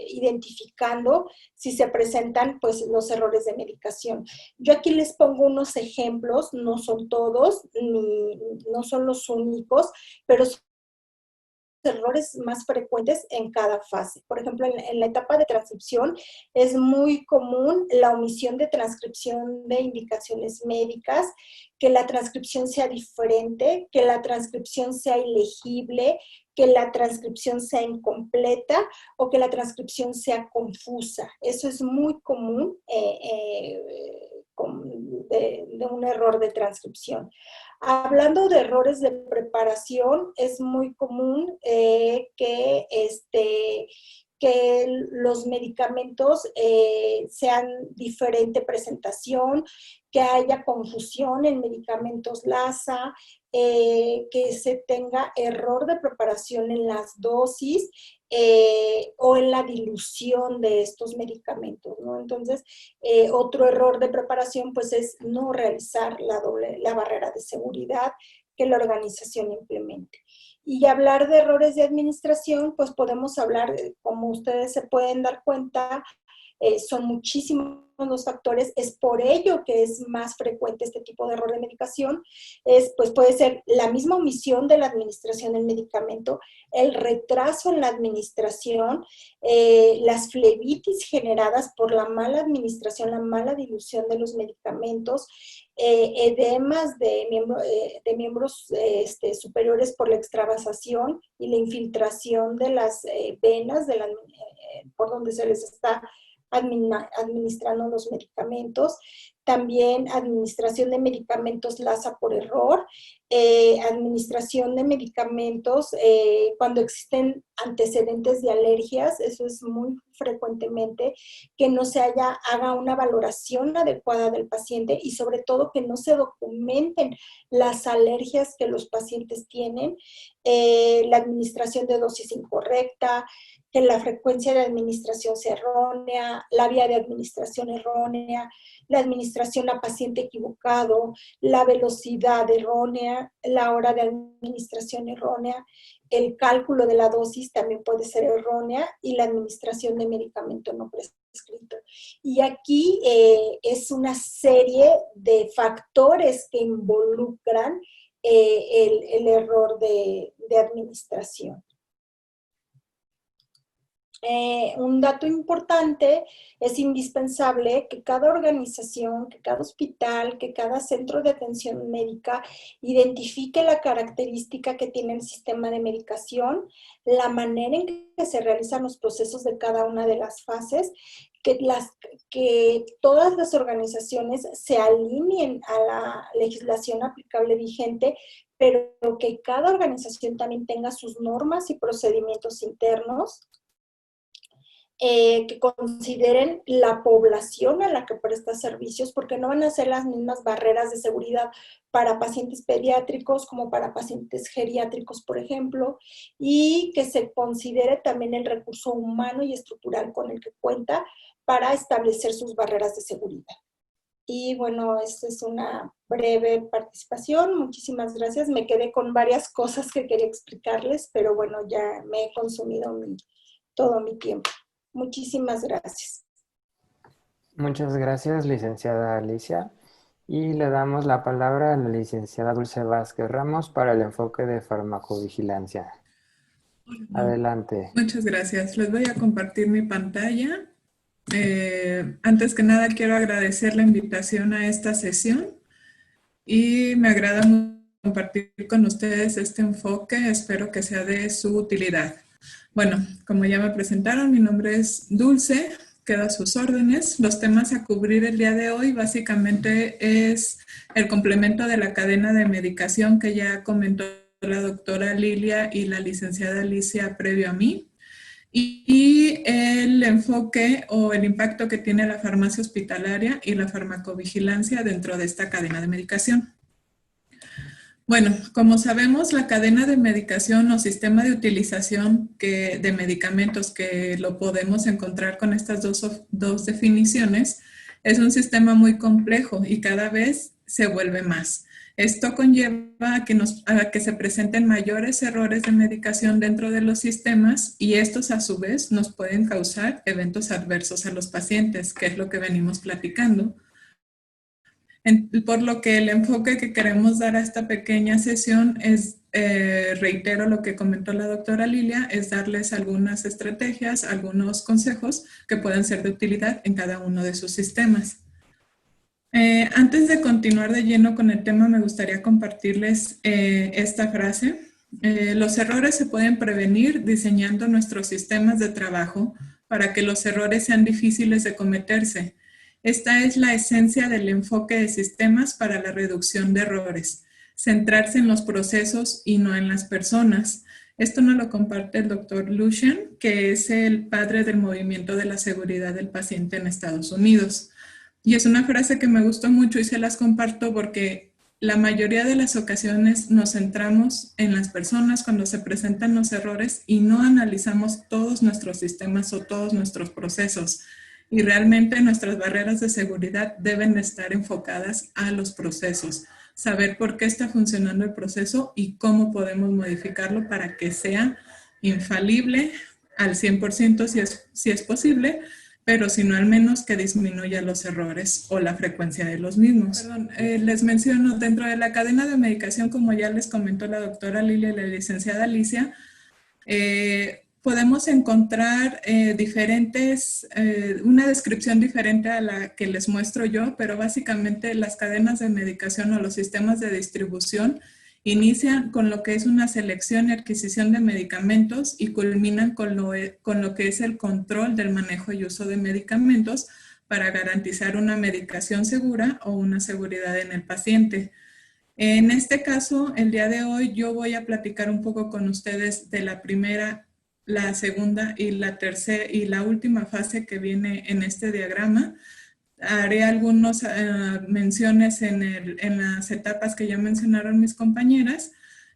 identificando si se presentan pues los errores de medicación. Yo aquí les pongo unos ejemplos, no son todos, no son los únicos, pero errores más frecuentes en cada fase. Por ejemplo, en la etapa de transcripción es muy común la omisión de transcripción de indicaciones médicas, que la transcripción sea diferente, que la transcripción sea ilegible, que la transcripción sea incompleta o que la transcripción sea confusa. Eso es muy común de un error de transcripción. Hablando de errores de preparación, es muy común que los medicamentos sean diferente presentación, que haya confusión en medicamentos LASA, que se tenga error de preparación en las dosis o en la dilución de estos medicamentos, ¿no? Entonces, otro error de preparación pues es no realizar la barrera de seguridad que la organización implemente. Y hablar de errores de administración, pues podemos hablar, como ustedes se pueden dar cuenta, son muchísimos los factores, es por ello que es más frecuente este tipo de error de medicación, pues puede ser la misma omisión de la administración del medicamento, el retraso en la administración, las flebitis generadas por la mala administración, la mala dilución de los medicamentos, edemas de miembros superiores por la extravasación y la infiltración de las venas por donde se les está administrando los medicamentos, también administración de medicamentos LASA por error, administración de medicamentos cuando existen antecedentes de alergias, eso es muy frecuentemente, que no se haga una valoración adecuada del paciente y sobre todo que no se documenten las alergias que los pacientes tienen, la administración de dosis incorrecta, que la frecuencia de administración sea errónea, la vía de administración errónea, la administración a paciente equivocado, la velocidad errónea, la hora de administración errónea, el cálculo de la dosis también puede ser errónea y la administración de medicamento no prescrito. Y aquí es una serie de factores que involucran el error de administración. Un dato importante, es indispensable que cada organización, que cada hospital, que cada centro de atención médica identifique la característica que tiene el sistema de medicación, la manera en que se realizan los procesos de cada una de las fases, que todas las organizaciones se alineen a la legislación aplicable vigente, pero que cada organización también tenga sus normas y procedimientos internos, que consideren la población a la que presta servicios, porque no van a ser las mismas barreras de seguridad para pacientes pediátricos como para pacientes geriátricos, por ejemplo, y que se considere también el recurso humano y estructural con el que cuenta para establecer sus barreras de seguridad. Y bueno, esta es una breve participación. Muchísimas gracias. Me quedé con varias cosas que quería explicarles, pero bueno, ya me he consumido todo mi tiempo. Muchísimas gracias. Muchas gracias, licenciada Alicia. Y le damos la palabra a la licenciada Dulce Vázquez Ramos para el enfoque de farmacovigilancia. Adelante. Muchas gracias. Les voy a compartir mi pantalla. Antes que nada, quiero agradecer la invitación a esta sesión y me agrada mucho compartir con ustedes este enfoque. Espero que sea de su utilidad. Bueno, como ya me presentaron, mi nombre es Dulce, quedo a sus órdenes. Los temas a cubrir el día de hoy básicamente es el complemento de la cadena de medicación que ya comentó la doctora Lilia y la licenciada Alicia previo a mí, y el enfoque o el impacto que tiene la farmacia hospitalaria y la farmacovigilancia dentro de esta cadena de medicación. Bueno, como sabemos, la cadena de medicación o sistema de utilización de medicamentos, que lo podemos encontrar con estas dos definiciones, es un sistema muy complejo y cada vez se vuelve más. Esto conlleva a que se presenten mayores errores de medicación dentro de los sistemas y estos a su vez nos pueden causar eventos adversos a los pacientes, que es lo que venimos platicando. Por lo que el enfoque que queremos dar a esta pequeña sesión es, reitero lo que comentó la doctora Lilia, es darles algunas estrategias, algunos consejos que puedan ser de utilidad en cada uno de sus sistemas. Antes de continuar de lleno con el tema, me gustaría compartirles esta frase. Los errores se pueden prevenir diseñando nuestros sistemas de trabajo para que los errores sean difíciles de cometerse. Esta es la esencia del enfoque de sistemas para la reducción de errores. Centrarse en los procesos y no en las personas. Esto nos lo comparte el doctor Lucian, que es el padre del movimiento de la seguridad del paciente en Estados Unidos. Y es una frase que me gustó mucho y se las comparto porque la mayoría de las ocasiones nos centramos en las personas cuando se presentan los errores y no analizamos todos nuestros sistemas o todos nuestros procesos. Y realmente nuestras barreras de seguridad deben estar enfocadas a los procesos. Saber por qué está funcionando el proceso y cómo podemos modificarlo para que sea infalible al 100% si es posible, pero si no, al menos que disminuya los errores o la frecuencia de los mismos. Les menciono, dentro de la cadena de medicación, como ya les comentó la doctora Lilia y la licenciada Alicia, podemos encontrar una descripción diferente a la que les muestro yo, pero básicamente las cadenas de medicación o los sistemas de distribución inician con lo que es una selección y adquisición de medicamentos y culminan con lo que es el control del manejo y uso de medicamentos para garantizar una medicación segura o una seguridad en el paciente. En este caso, el día de hoy yo voy a platicar un poco con ustedes de la primera, la segunda y la tercera y la última fase que viene en este diagrama. Haré algunas menciones en las etapas que ya mencionaron mis compañeras,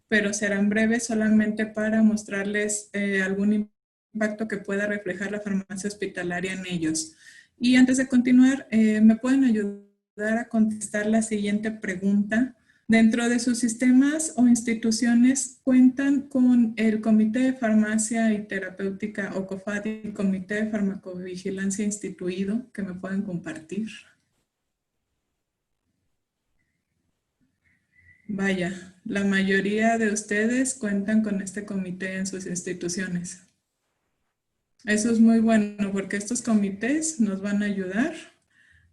pero serán breves solamente para mostrarles algún impacto que pueda reflejar la farmacia hospitalaria en ellos. Y antes de continuar, ¿me pueden ayudar a contestar la siguiente pregunta? Dentro de sus sistemas o instituciones, ¿cuentan con el Comité de Farmacia y Terapéutica o COFADI, Comité de Farmacovigilancia instituido, que me pueden compartir? Vaya, la mayoría de ustedes cuentan con este comité en sus instituciones. Eso es muy bueno porque estos comités nos van a ayudar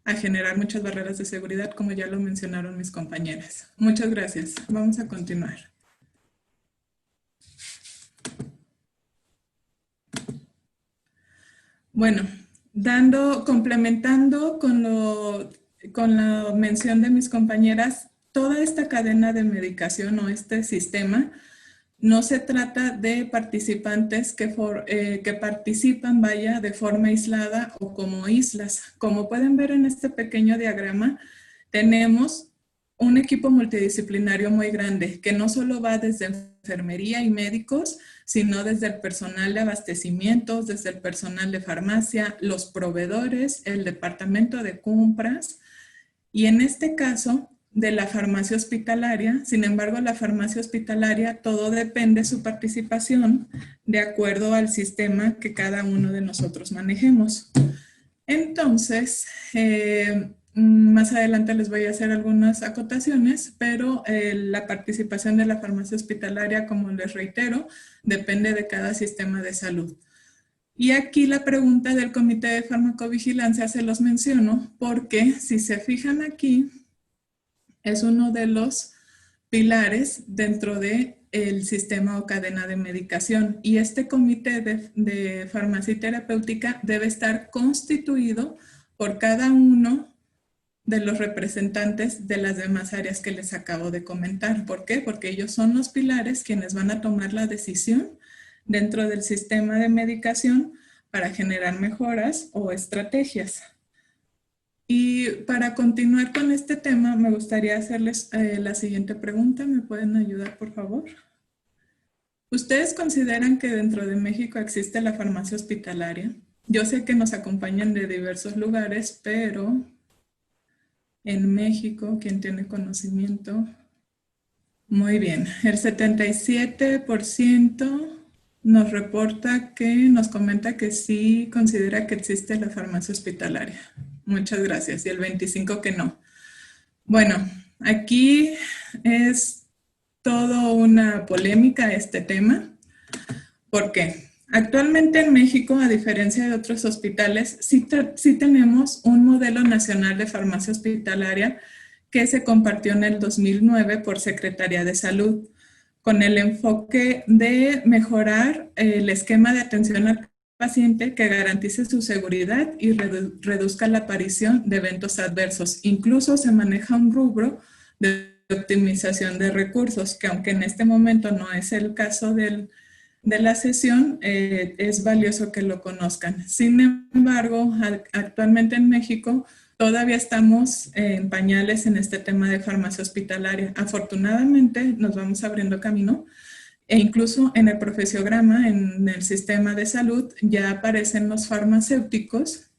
a generar muchas barreras de seguridad, como ya lo mencionaron mis compañeras. Muchas gracias. Vamos a continuar. Bueno, complementando con la mención de mis compañeras, toda esta cadena de medicación o este sistema no se trata de participantes que participan, de forma aislada o como islas. Como pueden ver en este pequeño diagrama, tenemos un equipo multidisciplinario muy grande, que no solo va desde enfermería y médicos, sino desde el personal de abastecimientos, desde el personal de farmacia, los proveedores, el departamento de compras, y en este caso, de la farmacia hospitalaria. Sin embargo, la farmacia hospitalaria, todo depende de su participación de acuerdo al sistema que cada uno de nosotros manejemos. Entonces, más adelante les voy a hacer algunas acotaciones, pero la participación de la farmacia hospitalaria, como les reitero, depende de cada sistema de salud. Y aquí la pregunta del Comité de Farmacovigilancia se los menciono porque si se fijan aquí, es uno de los pilares dentro del sistema o cadena de medicación. Y este comité de farmacia y terapéutica debe estar constituido por cada uno de los representantes de las demás áreas que les acabo de comentar. ¿Por qué? Porque ellos son los pilares quienes van a tomar la decisión dentro del sistema de medicación para generar mejoras o estrategias. Y para continuar con este tema, me gustaría hacerles la siguiente pregunta. ¿Me pueden ayudar, por favor? ¿Ustedes consideran que dentro de México existe la farmacia hospitalaria? Yo sé que nos acompañan de diversos lugares, pero en México, ¿quién tiene conocimiento? Muy bien, el 77% nos comenta que sí considera que existe la farmacia hospitalaria. Muchas gracias. Y el 25% que no. Bueno, aquí es todo una polémica este tema. ¿Por qué? Actualmente en México, a diferencia de otros hospitales, sí tenemos un modelo nacional de farmacia hospitalaria que se compartió en el 2009 por Secretaría de Salud, con el enfoque de mejorar el esquema de atención al paciente que garantice su seguridad y reduzca la aparición de eventos adversos. Incluso se maneja un rubro de optimización de recursos, que aunque en este momento no es el caso de la sesión, es valioso que lo conozcan. Sin embargo, actualmente en México todavía estamos en pañales en este tema de farmacia hospitalaria. Afortunadamente nos vamos abriendo camino e incluso en el profesiograma, en el sistema de salud, ya aparecen los farmacéuticos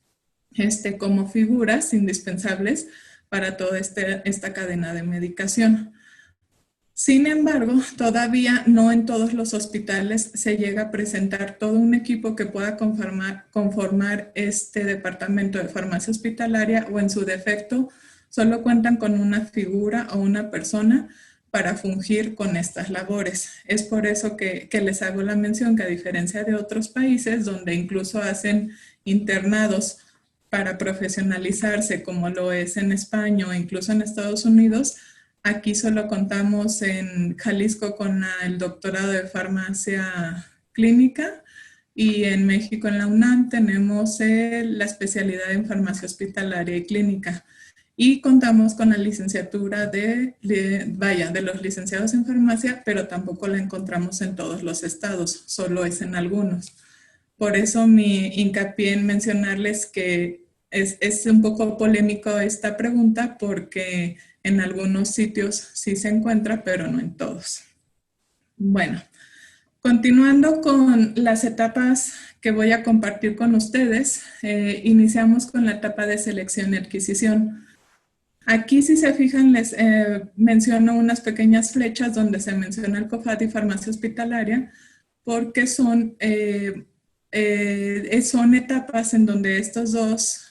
como figuras indispensables para toda esta cadena de medicación. Sin embargo, todavía no en todos los hospitales se llega a presentar todo un equipo que pueda conformar este departamento de farmacia hospitalaria, o en su defecto solo cuentan con una figura o una persona para fungir con estas labores. Es por eso que les hago la mención que, a diferencia de otros países donde incluso hacen internados para profesionalizarse, como lo es en España o incluso en Estados Unidos, aquí solo contamos en Jalisco con el doctorado de farmacia clínica, y en México, en la UNAM, tenemos la especialidad en farmacia hospitalaria y clínica. Y contamos con la licenciatura de los licenciados en farmacia, pero tampoco la encontramos en todos los estados, solo es en algunos. Por eso mi hincapié en mencionarles que es un poco polémico esta pregunta, porque en algunos sitios sí se encuentra, pero no en todos. Bueno, continuando con las etapas que voy a compartir con ustedes, iniciamos con la etapa de selección y adquisición. Aquí, si se fijan, les menciono unas pequeñas flechas donde se menciona el COFAD y farmacia hospitalaria, porque son etapas en donde estos dos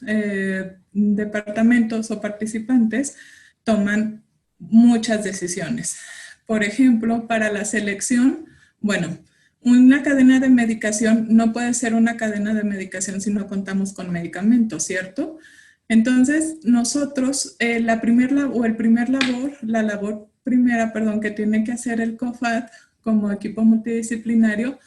departamentos o participantes toman muchas decisiones. Por ejemplo, para la selección, bueno, una cadena de medicación no puede ser una cadena de medicación si no contamos con medicamentos, ¿cierto? Entonces, nosotros, la labor primera que tiene que hacer el COFAD como equipo multidisciplinario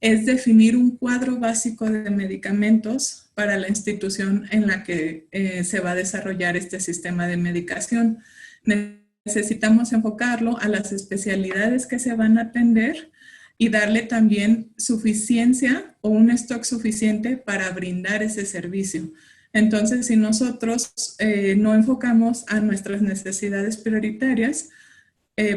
es definir un cuadro básico de medicamentos para la institución en la que se va a desarrollar este sistema de medicación. Necesitamos enfocarlo a las especialidades que se van a atender y darle también suficiencia o un stock suficiente para brindar ese servicio. Entonces, si nosotros no enfocamos a nuestras necesidades prioritarias,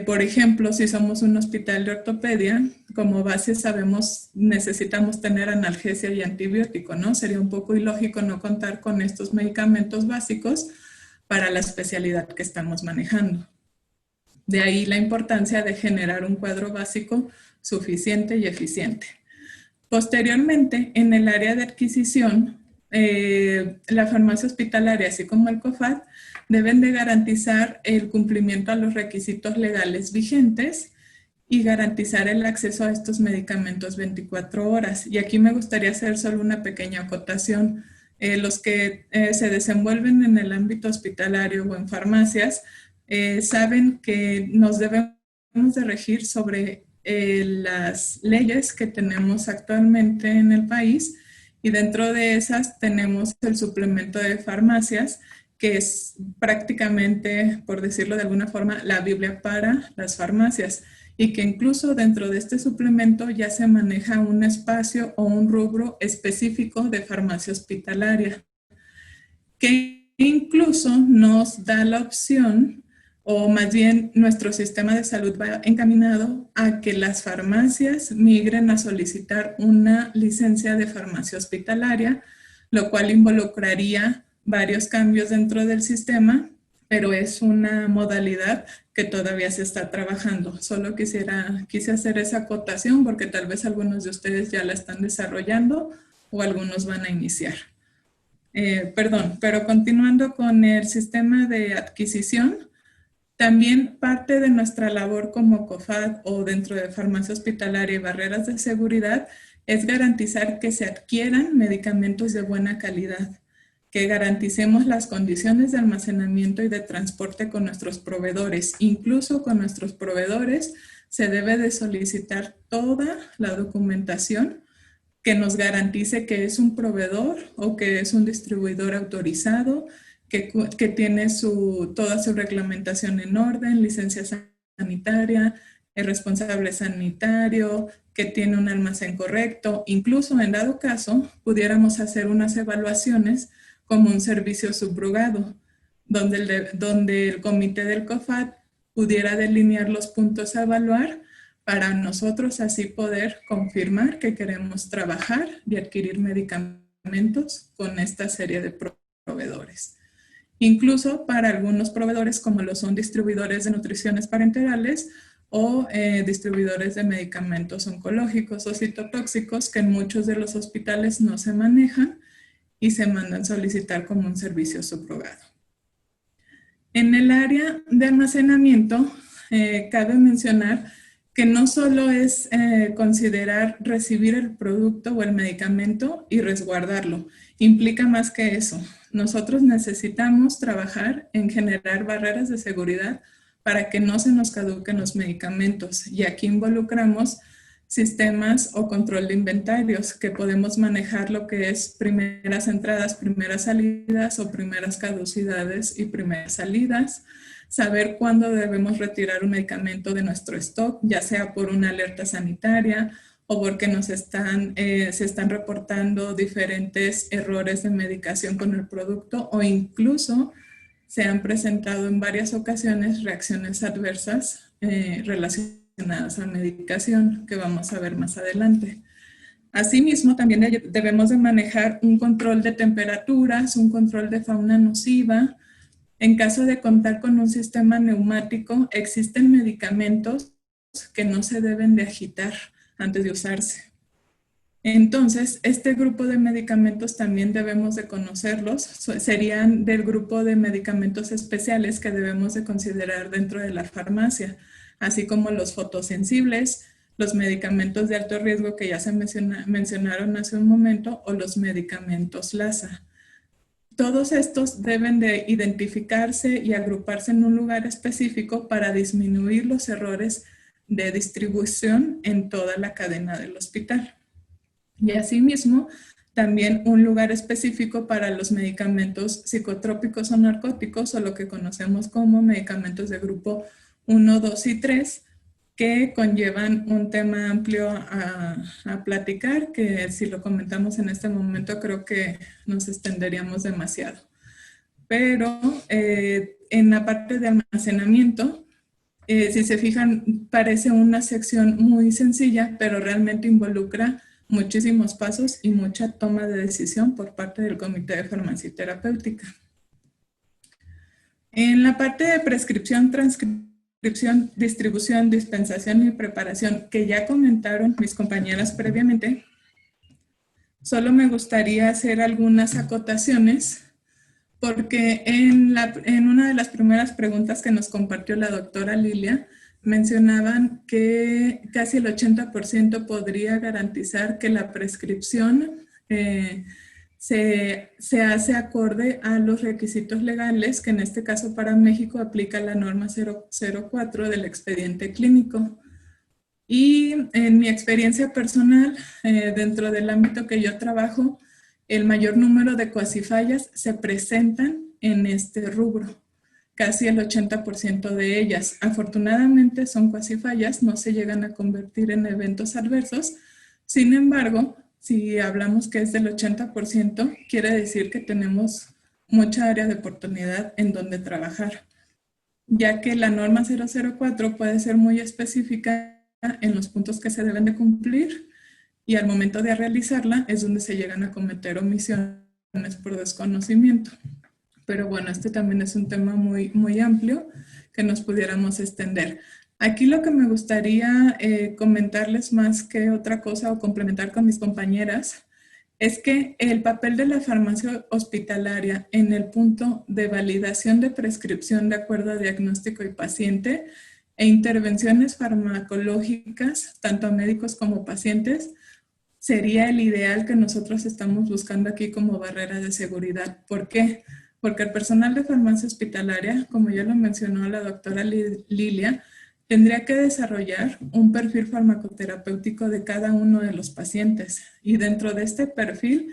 por ejemplo, si somos un hospital de ortopedia, como base sabemos, necesitamos tener analgesia y antibiótico, ¿no? Sería un poco ilógico no contar con estos medicamentos básicos para la especialidad que estamos manejando. De ahí la importancia de generar un cuadro básico suficiente y eficiente. Posteriormente, en el área de adquisición, la farmacia hospitalaria, así como el COFAD, deben de garantizar el cumplimiento a los requisitos legales vigentes y garantizar el acceso a estos medicamentos 24 horas. Y aquí me gustaría hacer solo una pequeña acotación. Los que se desenvuelven en el ámbito hospitalario o en farmacias saben que nos debemos de regir sobre las leyes que tenemos actualmente en el país, y dentro de esas tenemos el suplemento de farmacias, que es prácticamente, por decirlo de alguna forma, la Biblia para las farmacias, y que incluso dentro de este suplemento ya se maneja un espacio o un rubro específico de farmacia hospitalaria, que incluso nos da la opción, o más bien nuestro sistema de salud va encaminado a que las farmacias migren a solicitar una licencia de farmacia hospitalaria, lo cual involucraría varios cambios dentro del sistema, pero es una modalidad que todavía se está trabajando. Solo quise hacer esa acotación porque tal vez algunos de ustedes ya la están desarrollando o algunos van a iniciar. Pero continuando con el sistema de adquisición, También parte de nuestra labor como COFAD o dentro de farmacia hospitalaria y barreras de seguridad es garantizar que se adquieran medicamentos de buena calidad, que garanticemos las condiciones de almacenamiento y de transporte con nuestros proveedores. Incluso con nuestros proveedores se debe de solicitar toda la documentación que nos garantice que es un proveedor o que es un distribuidor autorizado, que tiene toda su reglamentación en orden, licencia sanitaria, el responsable sanitario, que tiene un almacén correcto. Incluso en dado caso, pudiéramos hacer unas evaluaciones como un servicio subrogado, donde el comité del COFAD pudiera delinear los puntos a evaluar para nosotros así poder confirmar que queremos trabajar y adquirir medicamentos con esta serie de proveedores. Incluso para algunos proveedores como lo son distribuidores de nutriciones parenterales o distribuidores de medicamentos oncológicos o citotóxicos que en muchos de los hospitales no se manejan y se mandan solicitar como un servicio subrogado. En el área de almacenamiento, cabe mencionar que no solo es considerar recibir el producto o el medicamento y resguardarlo, implica más que eso. Nosotros necesitamos trabajar en generar barreras de seguridad para que no se nos caduquen los medicamentos. Y aquí involucramos sistemas o control de inventarios, que podemos manejar lo que es primeras entradas, primeras salidas o primeras caducidades y primeras salidas. Saber cuándo debemos retirar un medicamento de nuestro stock, ya sea por una alerta sanitaria o porque se están reportando diferentes errores de medicación con el producto, o incluso se han presentado en varias ocasiones reacciones adversas relacionadas a medicación, que vamos a ver más adelante. Asimismo, también debemos de manejar un control de temperaturas, un control de fauna nociva. En caso de contar con un sistema neumático, existen medicamentos que no se deben de agitar antes de usarse. Entonces, este grupo de medicamentos también debemos de conocerlos. Serían del grupo de medicamentos especiales que debemos de considerar dentro de la farmacia, así como los fotosensibles, los medicamentos de alto riesgo que ya se mencionaron hace un momento, o los medicamentos LASA. Todos estos deben de identificarse y agruparse en un lugar específico para disminuir los errores de distribución en toda la cadena del hospital. Y asimismo, también un lugar específico para los medicamentos psicotrópicos o narcóticos, o lo que conocemos como medicamentos de grupo 1, 2 y 3, que conllevan un tema amplio a platicar, que si lo comentamos en este momento creo que nos extenderíamos demasiado. Pero en la parte de almacenamiento, si se fijan, parece una sección muy sencilla, pero realmente involucra muchísimos pasos y mucha toma de decisión por parte del Comité de Farmacia Terapéutica. En la parte de prescripción, transcripción, distribución, dispensación y preparación, que ya comentaron mis compañeras previamente, solo me gustaría hacer algunas acotaciones, porque en una de las primeras preguntas que nos compartió la doctora Lilia, mencionaban que casi el 80% podría garantizar que la prescripción se hace acorde a los requisitos legales, que en este caso para México aplica la norma 004 del expediente clínico. Y en mi experiencia personal, dentro del ámbito que yo trabajo, el mayor número de coacifallas se presentan en este rubro. Casi el 80% de ellas. Afortunadamente son coacifallas, no se llegan a convertir en eventos adversos. Sin embargo, si hablamos que es del 80%, quiere decir que tenemos mucha área de oportunidad en donde trabajar, ya que la norma 004 puede ser muy específica en los puntos que se deben de cumplir, y al momento de realizarla es donde se llegan a cometer omisiones por desconocimiento. Pero bueno, este también es un tema muy, muy amplio que nos pudiéramos extender. Aquí lo que me gustaría comentarles más que otra cosa, o complementar con mis compañeras, es que el papel de la farmacia hospitalaria en el punto de validación de prescripción de acuerdo a diagnóstico y paciente e intervenciones farmacológicas, tanto a médicos como pacientes, sería el ideal que nosotros estamos buscando aquí como barrera de seguridad. ¿Por qué? Porque el personal de farmacia hospitalaria, como ya lo mencionó la doctora Lilia, tendría que desarrollar un perfil farmacoterapéutico de cada uno de los pacientes y dentro de este perfil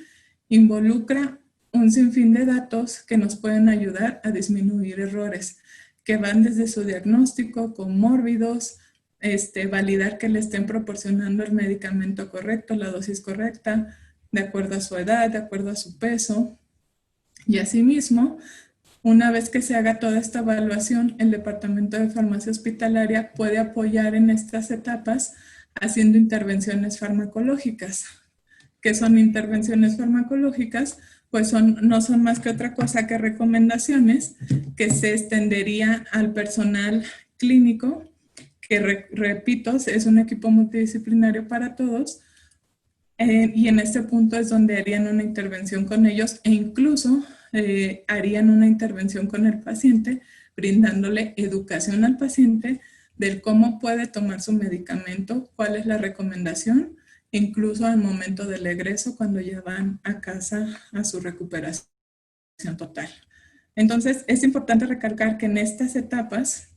involucra un sinfín de datos que nos pueden ayudar a disminuir errores, que van desde su diagnóstico, comórbidos, validar que le estén proporcionando el medicamento correcto, la dosis correcta, de acuerdo a su edad, de acuerdo a su peso. Y asimismo, una vez que se haga toda esta evaluación, el Departamento de Farmacia Hospitalaria puede apoyar en estas etapas haciendo intervenciones farmacológicas. ¿Qué son intervenciones farmacológicas? Pues no son más que otra cosa que recomendaciones que se extendería al personal clínico, que repito, es un equipo multidisciplinario para todos, y en este punto es donde harían una intervención con ellos e incluso harían una intervención con el paciente, brindándole educación al paciente del cómo puede tomar su medicamento, cuál es la recomendación, incluso al momento del egreso, cuando ya van a casa a su recuperación total. Entonces, es importante recalcar que en estas etapas,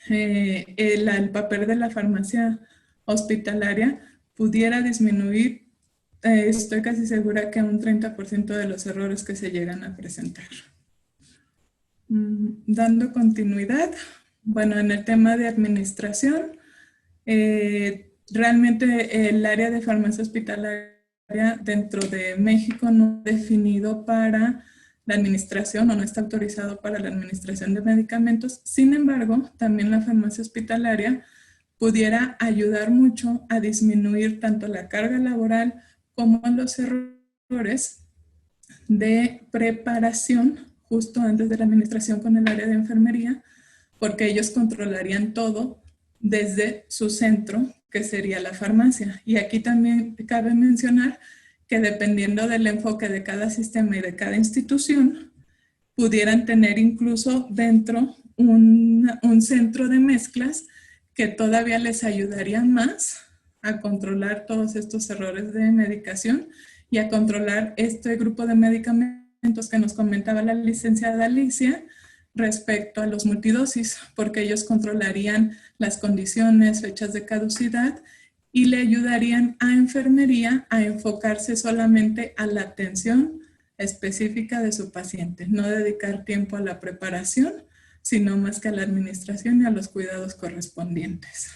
el papel de la farmacia hospitalaria pudiera disminuir, estoy casi segura que un 30% de los errores que se llegan a presentar. Dando continuidad, bueno, en el tema de administración, realmente el área de farmacia hospitalaria dentro de México no es definido para la administración o no está autorizado para la administración de medicamentos. Sin embargo, también la farmacia hospitalaria pudiera ayudar mucho a disminuir tanto la carga laboral como los errores de preparación justo antes de la administración con el área de enfermería, porque ellos controlarían todo desde su centro, que sería la farmacia. Y aquí también cabe mencionar que dependiendo del enfoque de cada sistema y de cada institución, pudieran tener incluso dentro un centro de mezclas que todavía les ayudaría más a controlar todos estos errores de medicación y a controlar este grupo de medicamentos que nos comentaba la licenciada Alicia respecto a los multidosis, porque ellos controlarían las condiciones, fechas de caducidad y le ayudarían a enfermería a enfocarse solamente a la atención específica de su paciente, no dedicar tiempo a la preparación, sino más que a la administración y a los cuidados correspondientes.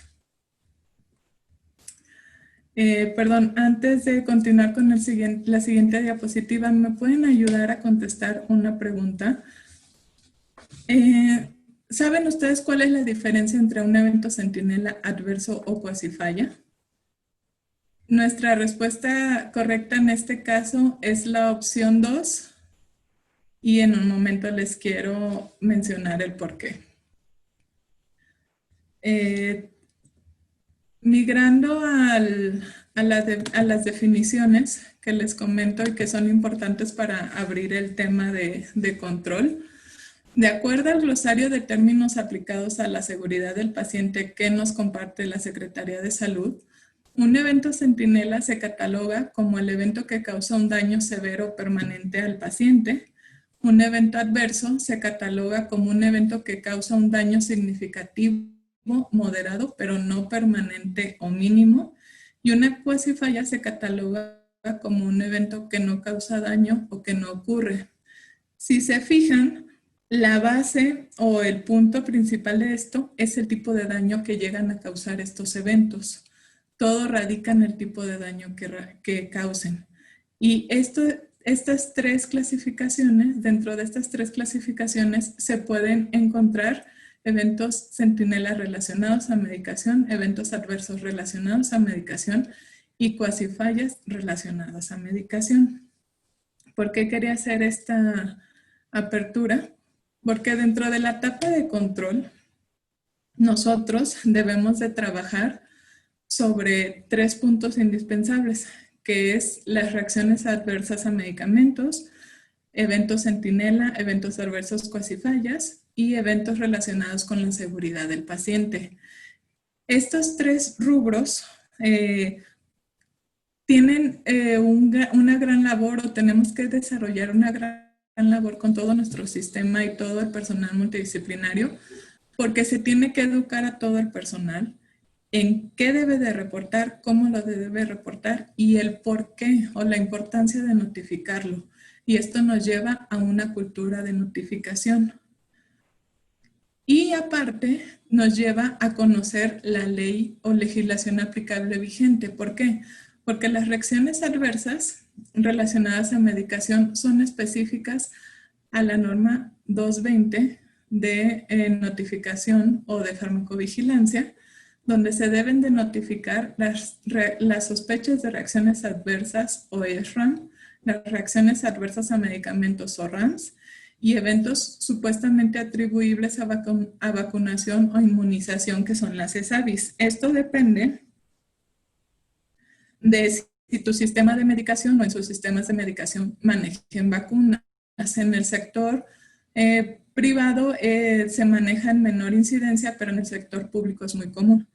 Perdón, antes de continuar con la siguiente diapositiva, ¿me pueden ayudar a contestar una pregunta? ¿Saben ustedes cuál es la diferencia entre un evento centinela adverso o cuasi falla? Nuestra respuesta correcta en este caso es la opción 2 y en un momento les quiero mencionar el por qué. Migrando a las definiciones que les comento y que son importantes para abrir el tema de control, de acuerdo al glosario de términos aplicados a la seguridad del paciente que nos comparte la Secretaría de Salud, un evento centinela se cataloga como el evento que causa un daño severo o permanente al paciente. Un evento adverso se cataloga como un evento que causa un daño significativo, moderado, pero no permanente o mínimo. Y una cuasi falla se cataloga como un evento que no causa daño o que no ocurre. Si se fijan, la base o el punto principal de esto es el tipo de daño que llegan a causar estos eventos. Todo radica en el tipo de daño que causen. Y estas tres clasificaciones, dentro de estas tres clasificaciones se pueden encontrar eventos centinela relacionados a medicación, eventos adversos relacionados a medicación y cuasi fallas relacionadas a medicación. ¿Por qué quería hacer esta apertura? Porque dentro de la etapa de control, nosotros debemos de trabajar sobre 3 puntos indispensables, que es las reacciones adversas a medicamentos, eventos centinela, eventos adversos cuasi fallas y eventos relacionados con la seguridad del paciente. Estos tres rubros tienen una gran labor, o tenemos que desarrollar una gran labor con todo nuestro sistema y todo el personal multidisciplinario, porque se tiene que educar a todo el personal en qué debe de reportar, cómo lo debe reportar y el por qué o la importancia de notificarlo. Y esto nos lleva a una cultura de notificación. Y aparte nos lleva a conocer la ley o legislación aplicable vigente. ¿Por qué? Porque las reacciones adversas relacionadas a medicación son específicas a la norma 220 de notificación o de farmacovigilancia, donde se deben de notificar las sospechas de reacciones adversas o SRAM, las reacciones adversas a medicamentos o RAMS, y eventos supuestamente atribuibles a vacunación o inmunización, que son las ESAVIS. Esto depende de si tu sistema de medicación o en sus sistemas de medicación manejen vacunas. En el sector privado se maneja en menor incidencia, pero en el sector público es muy común.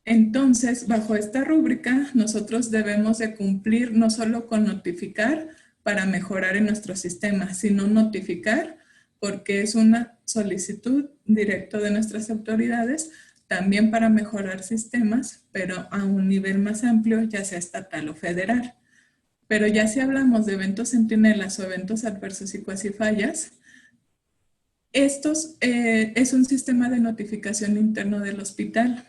Entonces, bajo esta rúbrica, nosotros debemos de cumplir no solo con notificar para mejorar en nuestro sistema, sino notificar porque es una solicitud directa de nuestras autoridades, también para mejorar sistemas, pero a un nivel más amplio, ya sea estatal o federal. Pero ya si hablamos de eventos centinelas o eventos adversos y cuasi fallas, estos es un sistema de notificación interno del hospital.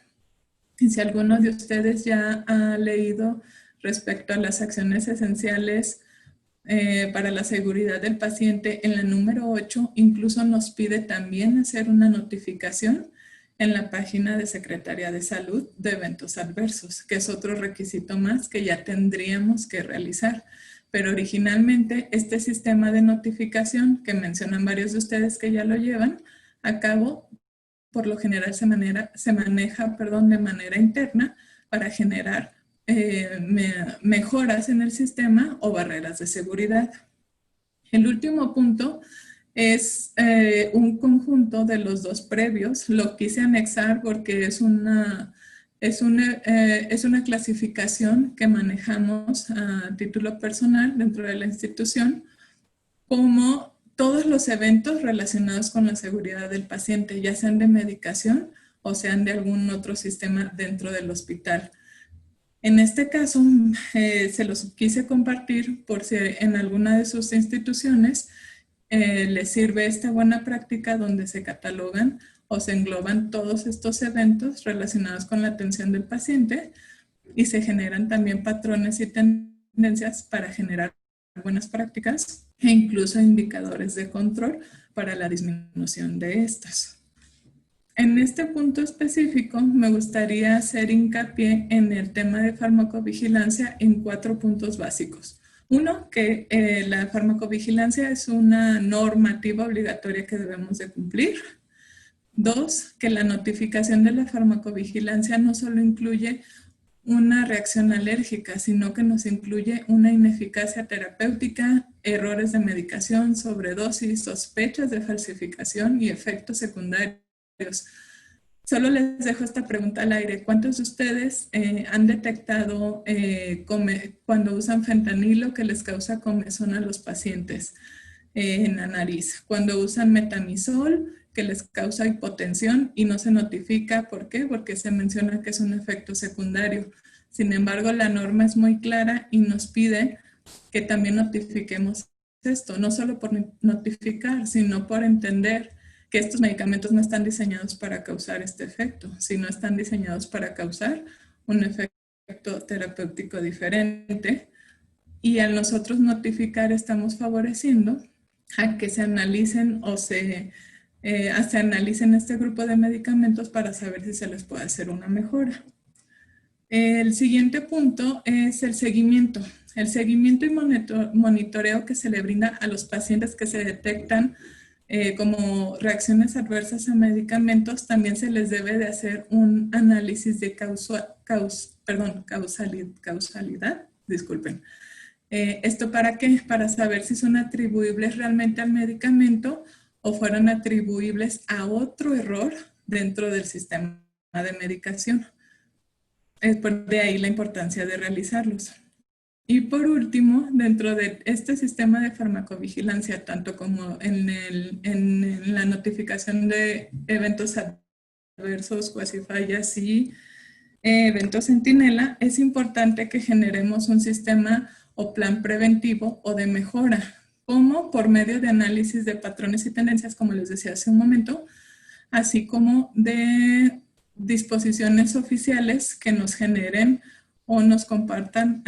Y si alguno de ustedes ya ha leído respecto a las acciones esenciales para la seguridad del paciente, en la número 8 incluso nos pide también hacer una notificación en la página de Secretaría de Salud de eventos adversos, que es otro requisito más que ya tendríamos que realizar. Pero originalmente este sistema de notificación, que mencionan varios de ustedes que ya lo llevan a cabo, por lo general se maneja de manera interna para generar mejoras en el sistema o barreras de seguridad. El último punto es un conjunto de los dos previos. Lo quise anexar porque es una clasificación que manejamos a título personal dentro de la institución como todos los eventos relacionados con la seguridad del paciente, ya sean de medicación o sean de algún otro sistema dentro del hospital. En este caso, se los quise compartir por si en alguna de sus instituciones les sirve esta buena práctica donde se catalogan o se engloban todos estos eventos relacionados con la atención del paciente y se generan también patrones y tendencias para generar buenas prácticas e incluso indicadores de control para la disminución de estas. En este punto específico me gustaría hacer hincapié en el tema de farmacovigilancia en 4 puntos básicos. Uno, que la farmacovigilancia es una normativa obligatoria que debemos de cumplir. 2, que la notificación de la farmacovigilancia no solo incluye una reacción alérgica, sino que nos incluye una ineficacia terapéutica, errores de medicación, sobredosis, sospechas de falsificación y efectos secundarios. Solo les dejo esta pregunta al aire. ¿Cuántos de ustedes han detectado cuando usan fentanilo que les causa comezón a los pacientes en la nariz? Cuando usan metamizol que les causa hipotensión y no se notifica. ¿Por qué? Porque se menciona que es un efecto secundario. Sin embargo, la norma es muy clara y nos pide que también notifiquemos esto, no solo por notificar, sino por entender que estos medicamentos no están diseñados para causar este efecto, sino están diseñados para causar un efecto terapéutico diferente. Y al nosotros notificar estamos favoreciendo a que se analicen o se analicen este grupo de medicamentos para saber si se les puede hacer una mejora. El siguiente punto es el seguimiento. El seguimiento y monitoreo que se le brinda a los pacientes que se detectan como reacciones adversas a medicamentos, también se les debe de hacer un análisis de causalidad disculpen. ¿Esto para qué? Para saber si son atribuibles realmente al medicamento o fueron atribuibles a otro error dentro del sistema de medicación. De ahí la importancia de realizarlos. Y por último, dentro de este sistema de farmacovigilancia, tanto como en la notificación de eventos adversos, cuasifallas y eventos centinela, es importante que generemos un sistema o plan preventivo o de mejora, como por medio de análisis de patrones y tendencias, como les decía hace un momento, así como de disposiciones oficiales que nos generen o nos compartan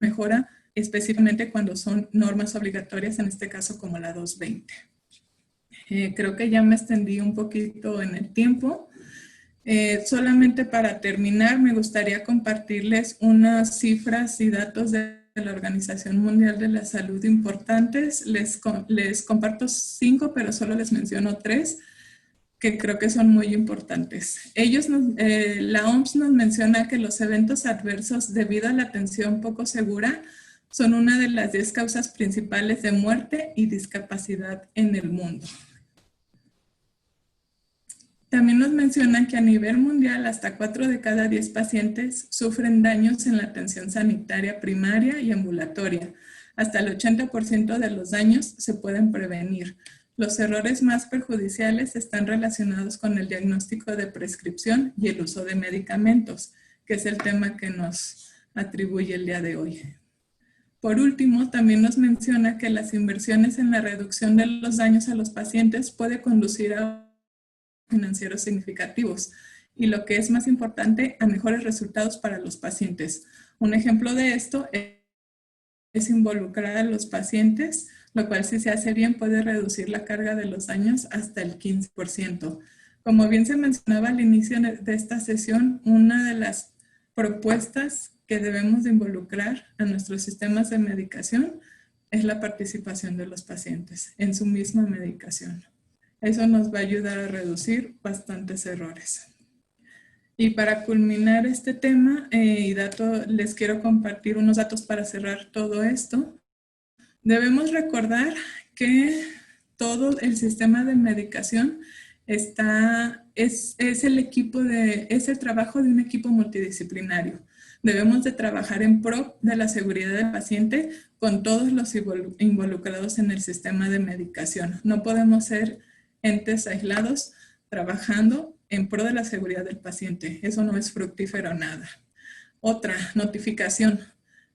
mejora, específicamente cuando son normas obligatorias, en este caso como la 220. Creo que ya me extendí un poquito en el tiempo. Solamente para terminar, me gustaría compartirles unas cifras y datos de la Organización Mundial de la Salud importantes. Les comparto 5, pero solo les menciono 3 que creo que son muy importantes. La OMS nos menciona que los eventos adversos debido a la atención poco segura son una de las 10 causas principales de muerte y discapacidad en el mundo. También nos mencionan que a nivel mundial hasta 4 de cada 10 pacientes sufren daños en la atención sanitaria primaria y ambulatoria. Hasta el 80% de los daños se pueden prevenir. Los errores más perjudiciales están relacionados con el diagnóstico de prescripción y el uso de medicamentos, que es el tema que nos atribuye el día de hoy. Por último, también nos menciona que las inversiones en la reducción de los daños a los pacientes puede conducir a financieros significativos y, lo que es más importante, a mejores resultados para los pacientes. Un ejemplo de esto es involucrar a los pacientes, lo cual, si se hace bien, puede reducir la carga de los daños hasta el 15%. Como bien se mencionaba al inicio de esta sesión, una de las propuestas que debemos de involucrar a nuestros sistemas de medicación es la participación de los pacientes en su misma medicación. Eso nos va a ayudar a reducir bastantes errores. Y para culminar este tema les quiero compartir unos datos para cerrar todo esto. Debemos recordar que todo el sistema de medicación es el trabajo de un equipo multidisciplinario. Debemos de trabajar en pro de la seguridad del paciente con todos los involucrados en el sistema de medicación. No podemos ser entes aislados trabajando en pro de la seguridad del paciente. Eso no es fructífero nada. Otra, notificación.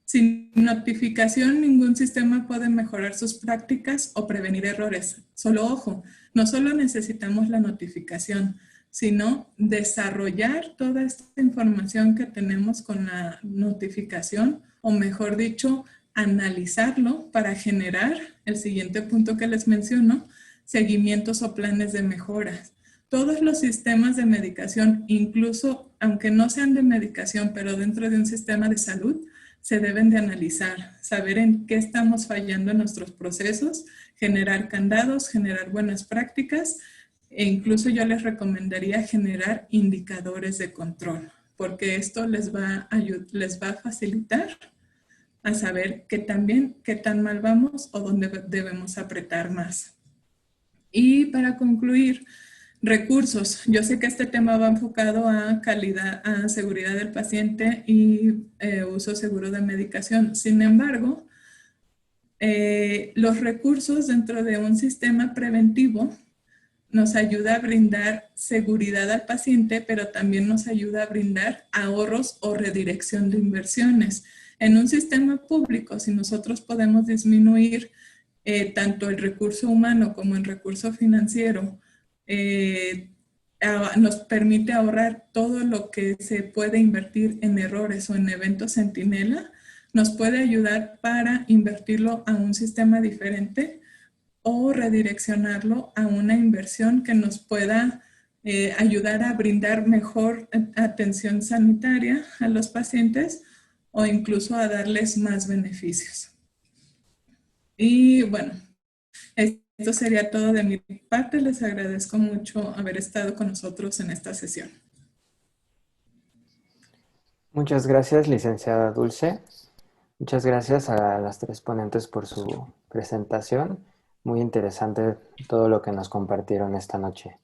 Sin notificación, ningún sistema puede mejorar sus prácticas o prevenir errores. Solo ojo, no solo necesitamos la notificación, sino desarrollar toda esta información que tenemos con la notificación, o mejor dicho, analizarlo para generar el siguiente punto que les menciono, seguimientos o planes de mejoras. Todos los sistemas de medicación, incluso aunque no sean de medicación, pero dentro de un sistema de salud, se deben de analizar, saber en qué estamos fallando en nuestros procesos, generar candados, generar buenas prácticas, e incluso yo les recomendaría generar indicadores de control, porque esto les va a facilitar a saber qué tan mal vamos o dónde debemos apretar más. Y para concluir, recursos. Yo sé que este tema va enfocado a calidad, a seguridad del paciente y uso seguro de medicación. Sin embargo, los recursos dentro de un sistema preventivo nos ayuda a brindar seguridad al paciente, pero también nos ayuda a brindar ahorros o redirección de inversiones. En un sistema público, si nosotros podemos disminuir tanto el recurso humano como el recurso financiero, nos permite ahorrar todo lo que se puede invertir en errores o en eventos centinela, nos puede ayudar para invertirlo a un sistema diferente o redireccionarlo a una inversión que nos pueda ayudar a brindar mejor atención sanitaria a los pacientes o incluso a darles más beneficios. Y bueno, esto sería todo de mi parte. Les agradezco mucho haber estado con nosotros en esta sesión. Muchas gracias, licenciada Dulce. Muchas gracias a las tres ponentes por su presentación. Muy interesante todo lo que nos compartieron esta noche.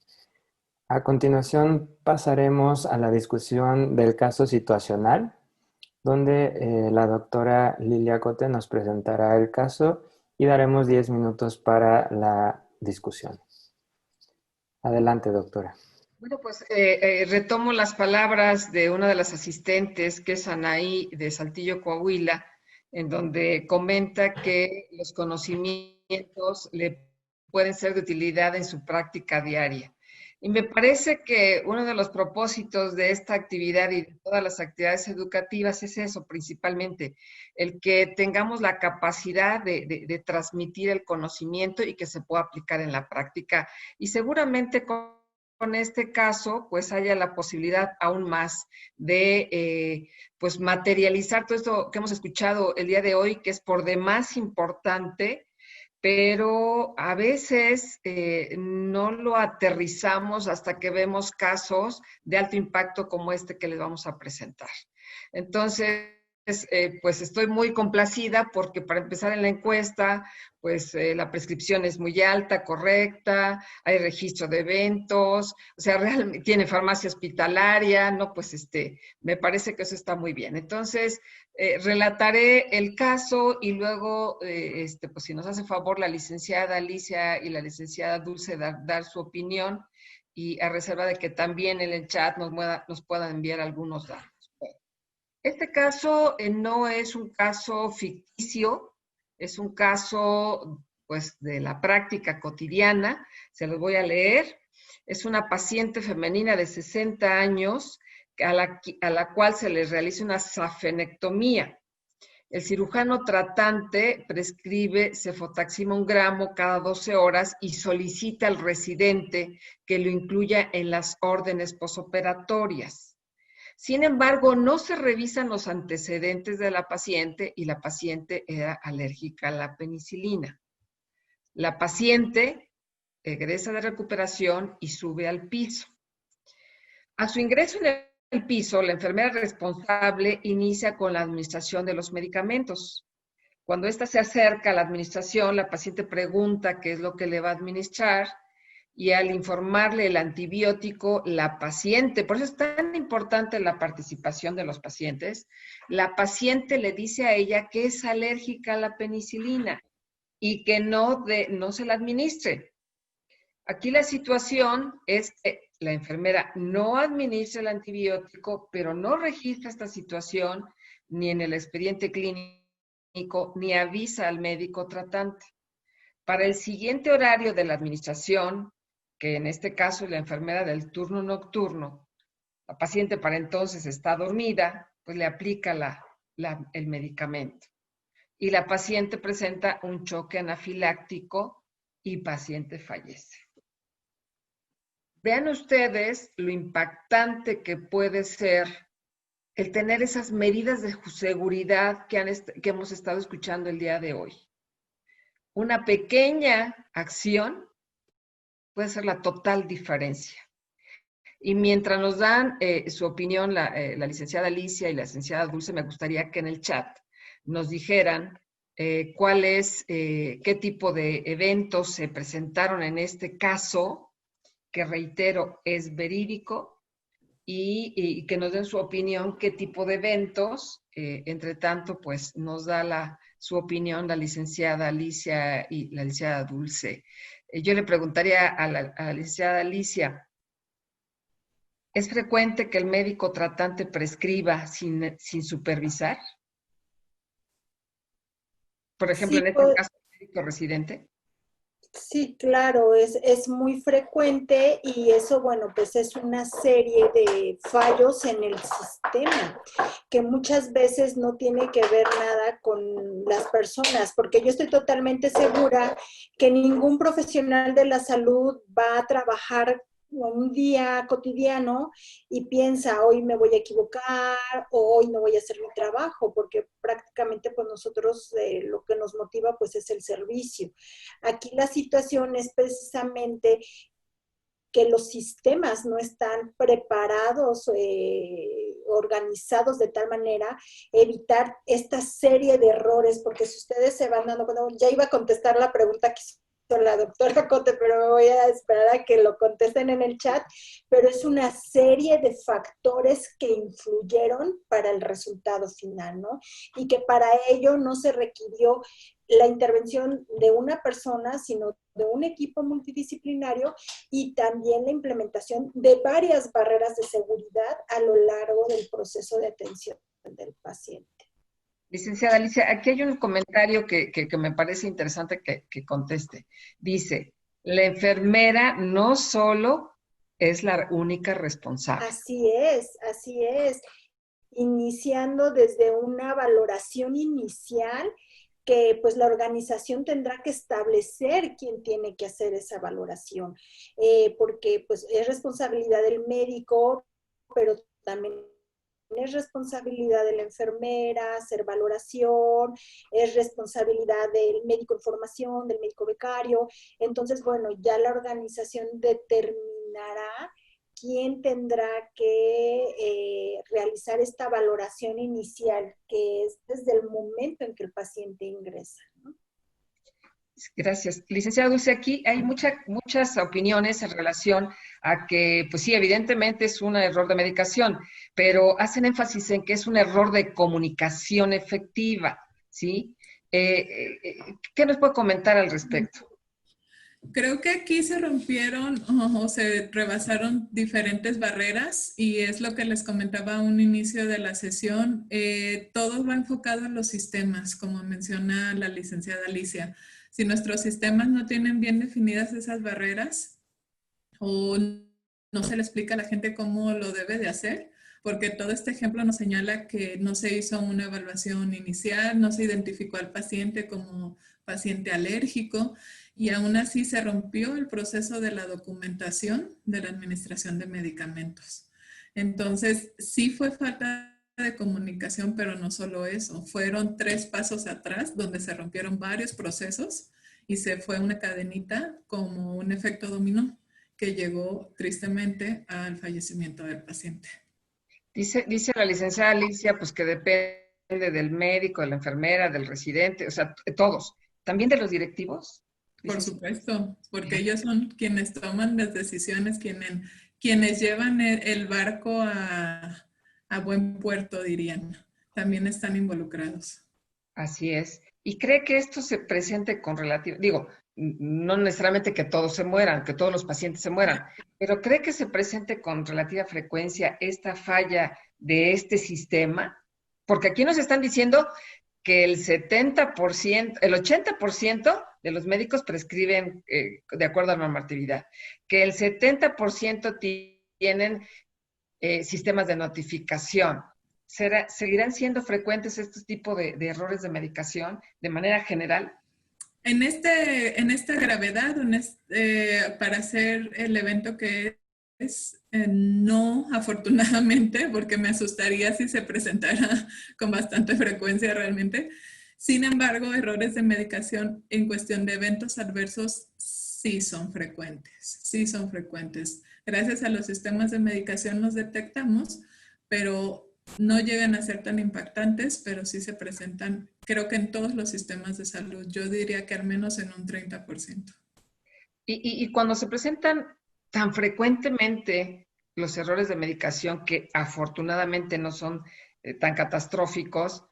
A continuación pasaremos a la discusión del caso situacional, donde la doctora Lilia Cote nos presentará el caso y daremos 10 minutos para la discusión. Adelante, doctora. Bueno, pues retomo las palabras de una de las asistentes, que es Anaí de Saltillo, Coahuila, en donde comenta que los conocimientos le pueden ser de utilidad en su práctica diaria. Y me parece que uno de los propósitos de esta actividad y de todas las actividades educativas es eso, principalmente, el que tengamos la capacidad de transmitir el conocimiento y que se pueda aplicar en la práctica. Y seguramente con este caso, pues haya la posibilidad aún más de pues materializar todo esto que hemos escuchado el día de hoy, que es por demás importante, pero a veces no lo aterrizamos hasta que vemos casos de alto impacto como este que les vamos a presentar. Entonces, pues estoy muy complacida porque para empezar en la encuesta, pues la prescripción es muy alta, correcta, hay registro de eventos, o sea, realmente tiene farmacia hospitalaria, ¿no? Pues me parece que eso está muy bien. Entonces, relataré el caso y luego, pues si nos hace favor la licenciada Alicia y la licenciada Dulce dar su opinión, y a reserva de que también en el chat nos puedan enviar algunos datos. Este caso no es un caso ficticio, es un caso pues de la práctica cotidiana, se los voy a leer. Es una paciente femenina de 60 años a la cual se le realiza una safenectomía. El cirujano tratante prescribe cefotaxima 1 gramo cada 12 horas y solicita al residente que lo incluya en las órdenes posoperatorias. Sin embargo, no se revisan los antecedentes de la paciente y la paciente era alérgica a la penicilina. La paciente egresa de recuperación y sube al piso. A su ingreso en el piso, la enfermera responsable inicia con la administración de los medicamentos. Cuando ésta se acerca a la administración, la paciente pregunta qué es lo que le va a administrar, y al informarle el antibiótico, la paciente, por eso es tan importante la participación de los pacientes, la paciente le dice a ella que es alérgica a la penicilina y que no se la administre. Aquí la situación es que la enfermera no administra el antibiótico, pero no registra esta situación ni en el expediente clínico, ni avisa al médico tratante. Para el siguiente horario de la administración, que en este caso es la enfermera del turno nocturno, la paciente para entonces está dormida, pues le aplica el medicamento. Y la paciente presenta un choque anafiláctico y paciente fallece. Vean ustedes lo impactante que puede ser el tener esas medidas de seguridad que hemos estado escuchando el día de hoy. Una pequeña acción puede ser la total diferencia. Y mientras nos dan su opinión la licenciada Alicia y la licenciada Dulce, me gustaría que en el chat nos dijeran qué tipo de eventos se presentaron en este caso, que reitero, es verídico, y que nos den su opinión, qué tipo de eventos. Entre tanto, pues nos da su opinión la licenciada Alicia y la licenciada Dulce. Yo le preguntaría a la licenciada Alicia, ¿es frecuente que el médico tratante prescriba sin supervisar? Por ejemplo, Sí, en este caso, el médico residente. sí, claro, es muy frecuente y eso, bueno, pues es una serie de fallos en el sistema que muchas veces no tiene que ver nada con las personas, porque yo estoy totalmente segura que ningún profesional de la salud va a trabajar un día cotidiano y piensa, hoy me voy a equivocar o hoy no voy a hacer mi trabajo, porque prácticamente pues nosotros lo que nos motiva pues es el servicio. Aquí la situación es precisamente que los sistemas no están preparados organizados de tal manera, evitar esta serie de errores, porque si ustedes se van dando cuenta, ya iba a contestar la pregunta que hizo la doctora Cote, pero me voy a esperar a que lo contesten en el chat, pero es una serie de factores que influyeron para el resultado final, ¿no? Y que para ello no se requirió la intervención de una persona, sino de un equipo multidisciplinario y también la implementación de varias barreras de seguridad a lo largo del proceso de atención del paciente. Licenciada Alicia, aquí hay un comentario que me parece interesante que conteste. Dice, la enfermera no solo es la única responsable. Así es, así es. Iniciando desde una valoración inicial que pues la organización tendrá que establecer quién tiene que hacer esa valoración, porque pues es responsabilidad del médico, pero también es responsabilidad de la enfermera hacer valoración, es responsabilidad del médico en formación, del médico becario. Entonces, bueno, ya la organización determinará quién tendrá que realizar esta valoración inicial, que es desde el momento en que el paciente ingresa, ¿no? Gracias. Licenciada Dulce, aquí hay muchas opiniones en relación a que, pues sí, evidentemente es un error de medicación, pero hacen énfasis en que es un error de comunicación efectiva, ¿sí? ¿Qué nos puede comentar al respecto? Creo que aquí se rompieron o se rebasaron diferentes barreras y es lo que les comentaba a un inicio de la sesión. Todo va enfocado en los sistemas, como menciona la licenciada Alicia. Si nuestros sistemas no tienen bien definidas esas barreras o no se le explica a la gente cómo lo debe de hacer, porque todo este ejemplo nos señala que no se hizo una evaluación inicial, no se identificó al paciente como paciente alérgico, y aún así se rompió el proceso de la documentación de la administración de medicamentos. Entonces, sí fue falta de comunicación, pero no solo eso. Fueron 3 pasos atrás donde se rompieron varios procesos y se fue una cadenita como un efecto dominó que llegó tristemente al fallecimiento del paciente. Dice la licenciada Alicia, pues que depende del médico, de la enfermera, del residente, o sea, todos. ¿También de los directivos? Por supuesto, porque ellos son quienes toman las decisiones, quienes llevan el barco a buen puerto, dirían. También están involucrados. Así es. ¿Y cree que esto se presente con relativa, digo, no necesariamente que todos se mueran, que todos los pacientes se mueran, pero cree que se presente con relativa frecuencia esta falla de este sistema? Porque aquí nos están diciendo que el 70%, el 80% de los médicos prescriben de acuerdo a la normatividad, que el 70% tienen sistemas de notificación. ¿Seguirán siendo frecuentes estos tipos de errores de medicación de manera general? En esta gravedad, para hacer el evento que es, no, afortunadamente, porque me asustaría si se presentara con bastante frecuencia realmente. Sin embargo, errores de medicación en cuestión de eventos adversos sí son frecuentes, sí son frecuentes. Gracias a los sistemas de medicación los detectamos, pero no llegan a ser tan impactantes, pero sí se presentan, creo que en todos los sistemas de salud. Yo diría que al menos en un 30%. Y cuando se presentan tan frecuentemente los errores de medicación, que afortunadamente no son tan catastróficos,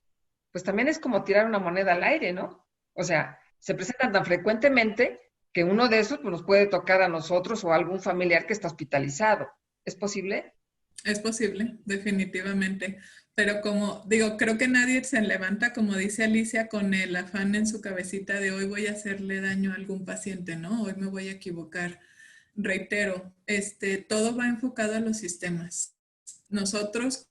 pues también es como tirar una moneda al aire, ¿no? O sea, se presentan tan frecuentemente que uno de esos pues, nos puede tocar a nosotros o a algún familiar que está hospitalizado. ¿Es posible? Es posible, definitivamente. Pero como digo, creo que nadie se levanta, como dice Alicia, con el afán en su cabecita de hoy voy a hacerle daño a algún paciente, ¿no? Hoy me voy a equivocar. Reitero, todo va enfocado a los sistemas. Nosotros,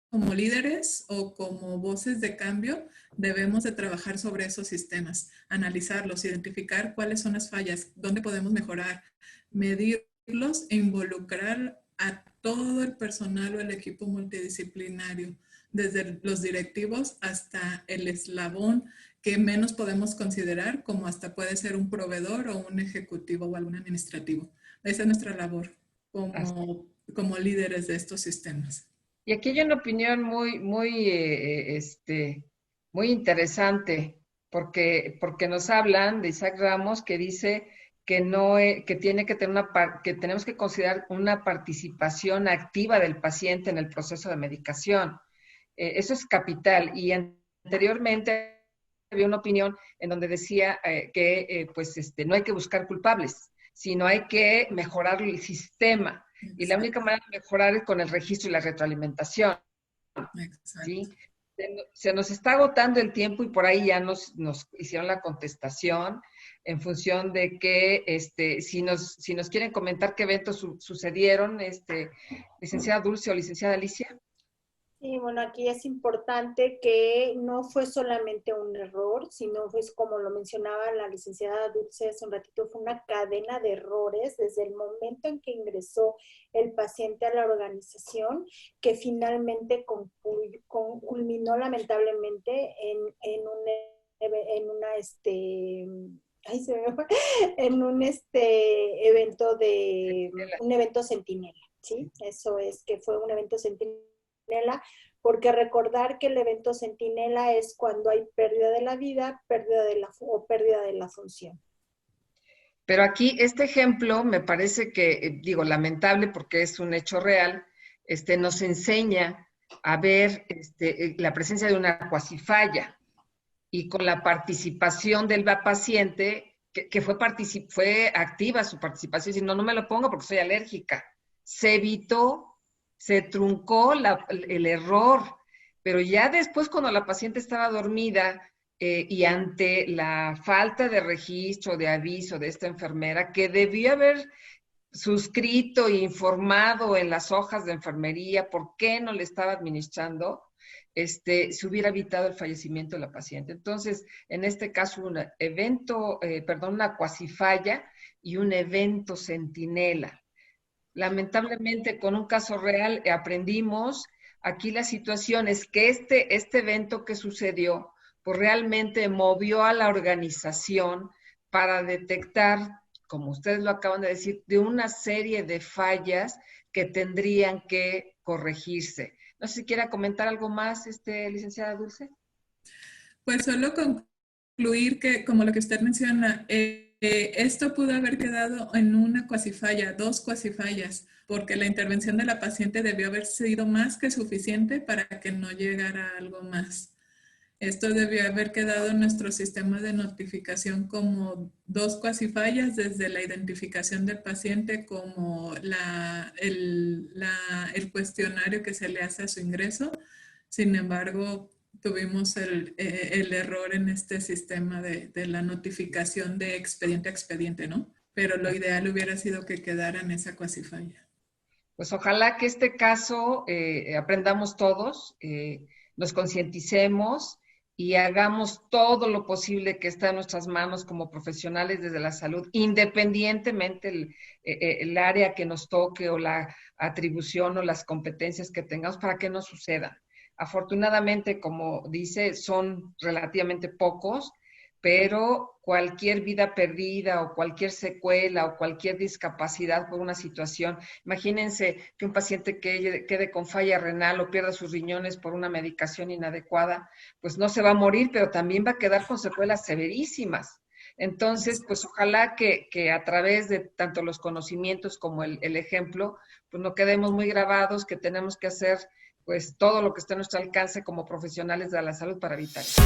como líderes o como voces de cambio, debemos de trabajar sobre esos sistemas, analizarlos, identificar cuáles son las fallas, dónde podemos mejorar, medirlos e involucrar a todo el personal o el equipo multidisciplinario, desde los directivos hasta el eslabón que menos podemos considerar, como hasta puede ser un proveedor o un ejecutivo o algún administrativo. Esa es nuestra labor como líderes de estos sistemas. Y aquí hay una opinión muy interesante, porque nos hablan de Isaac Ramos, que dice que no, que tiene que tener que tenemos que considerar una participación activa del paciente en el proceso de medicación. Eso es capital. Y anteriormente había una opinión en donde decía que no hay que buscar culpables, sino hay que mejorar el sistema. Y la única manera de mejorar es con el registro y la retroalimentación. Exacto. ¿Sí? Se nos está agotando el tiempo y por ahí ya nos hicieron la contestación en función de que si nos quieren comentar qué eventos sucedieron, licenciada Dulce o licenciada Alicia. Sí, bueno, aquí es importante que no fue solamente un error, sino pues como lo mencionaba la licenciada Dulce hace un ratito, fue una cadena de errores desde el momento en que ingresó el paciente a la organización, que finalmente culminó lamentablemente en un evento centinela, ¿sí? Eso es, que fue un evento centinela, porque recordar que el evento centinela es cuando hay pérdida de la vida, pérdida de la función. Pero aquí este ejemplo me parece que, digo, lamentable porque es un hecho real, nos enseña a ver la presencia de una cuasifalla y con la participación del paciente, que fue activa su participación, diciendo, no me lo pongo porque soy alérgica. Se evitó, se truncó el error, pero ya después cuando la paciente estaba dormida y ante la falta de registro, de aviso de esta enfermera, que debió haber suscrito e informado en las hojas de enfermería por qué no le estaba administrando, se hubiera evitado el fallecimiento de la paciente. Entonces, en este caso, una cuasifalla y un evento centinela. Lamentablemente, con un caso real aprendimos, aquí la situación es que este evento que sucedió, pues realmente movió a la organización para detectar, como ustedes lo acaban de decir, de una serie de fallas que tendrían que corregirse. No sé si quiera comentar algo más, licenciada Dulce. Pues solo concluir que, como lo que usted menciona, esto pudo haber quedado en una cuasifalla, 2 cuasifallas, porque la intervención de la paciente debió haber sido más que suficiente para que no llegara a algo más. Esto debió haber quedado en nuestro sistema de notificación como 2 cuasifallas, desde la identificación del paciente como el cuestionario que se le hace a su ingreso. Sin embargo, tuvimos el error en este sistema de la notificación de expediente a expediente, ¿no? Pero lo ideal hubiera sido que quedara en esa cuasifalla. Pues ojalá que este caso aprendamos todos, nos concienticemos y hagamos todo lo posible que está en nuestras manos como profesionales desde la salud, independientemente el área que nos toque o la atribución o las competencias que tengamos para que no suceda. Afortunadamente, como dice, son relativamente pocos, pero cualquier vida perdida o cualquier secuela o cualquier discapacidad por una situación, imagínense que un paciente quede con falla renal o pierda sus riñones por una medicación inadecuada, pues no se va a morir, pero también va a quedar con secuelas severísimas. Entonces, pues ojalá que a través de tanto los conocimientos como el ejemplo, pues no quedemos muy grabados, que tenemos que hacer pues todo lo que esté a nuestro alcance como profesionales de la salud para evitar eso.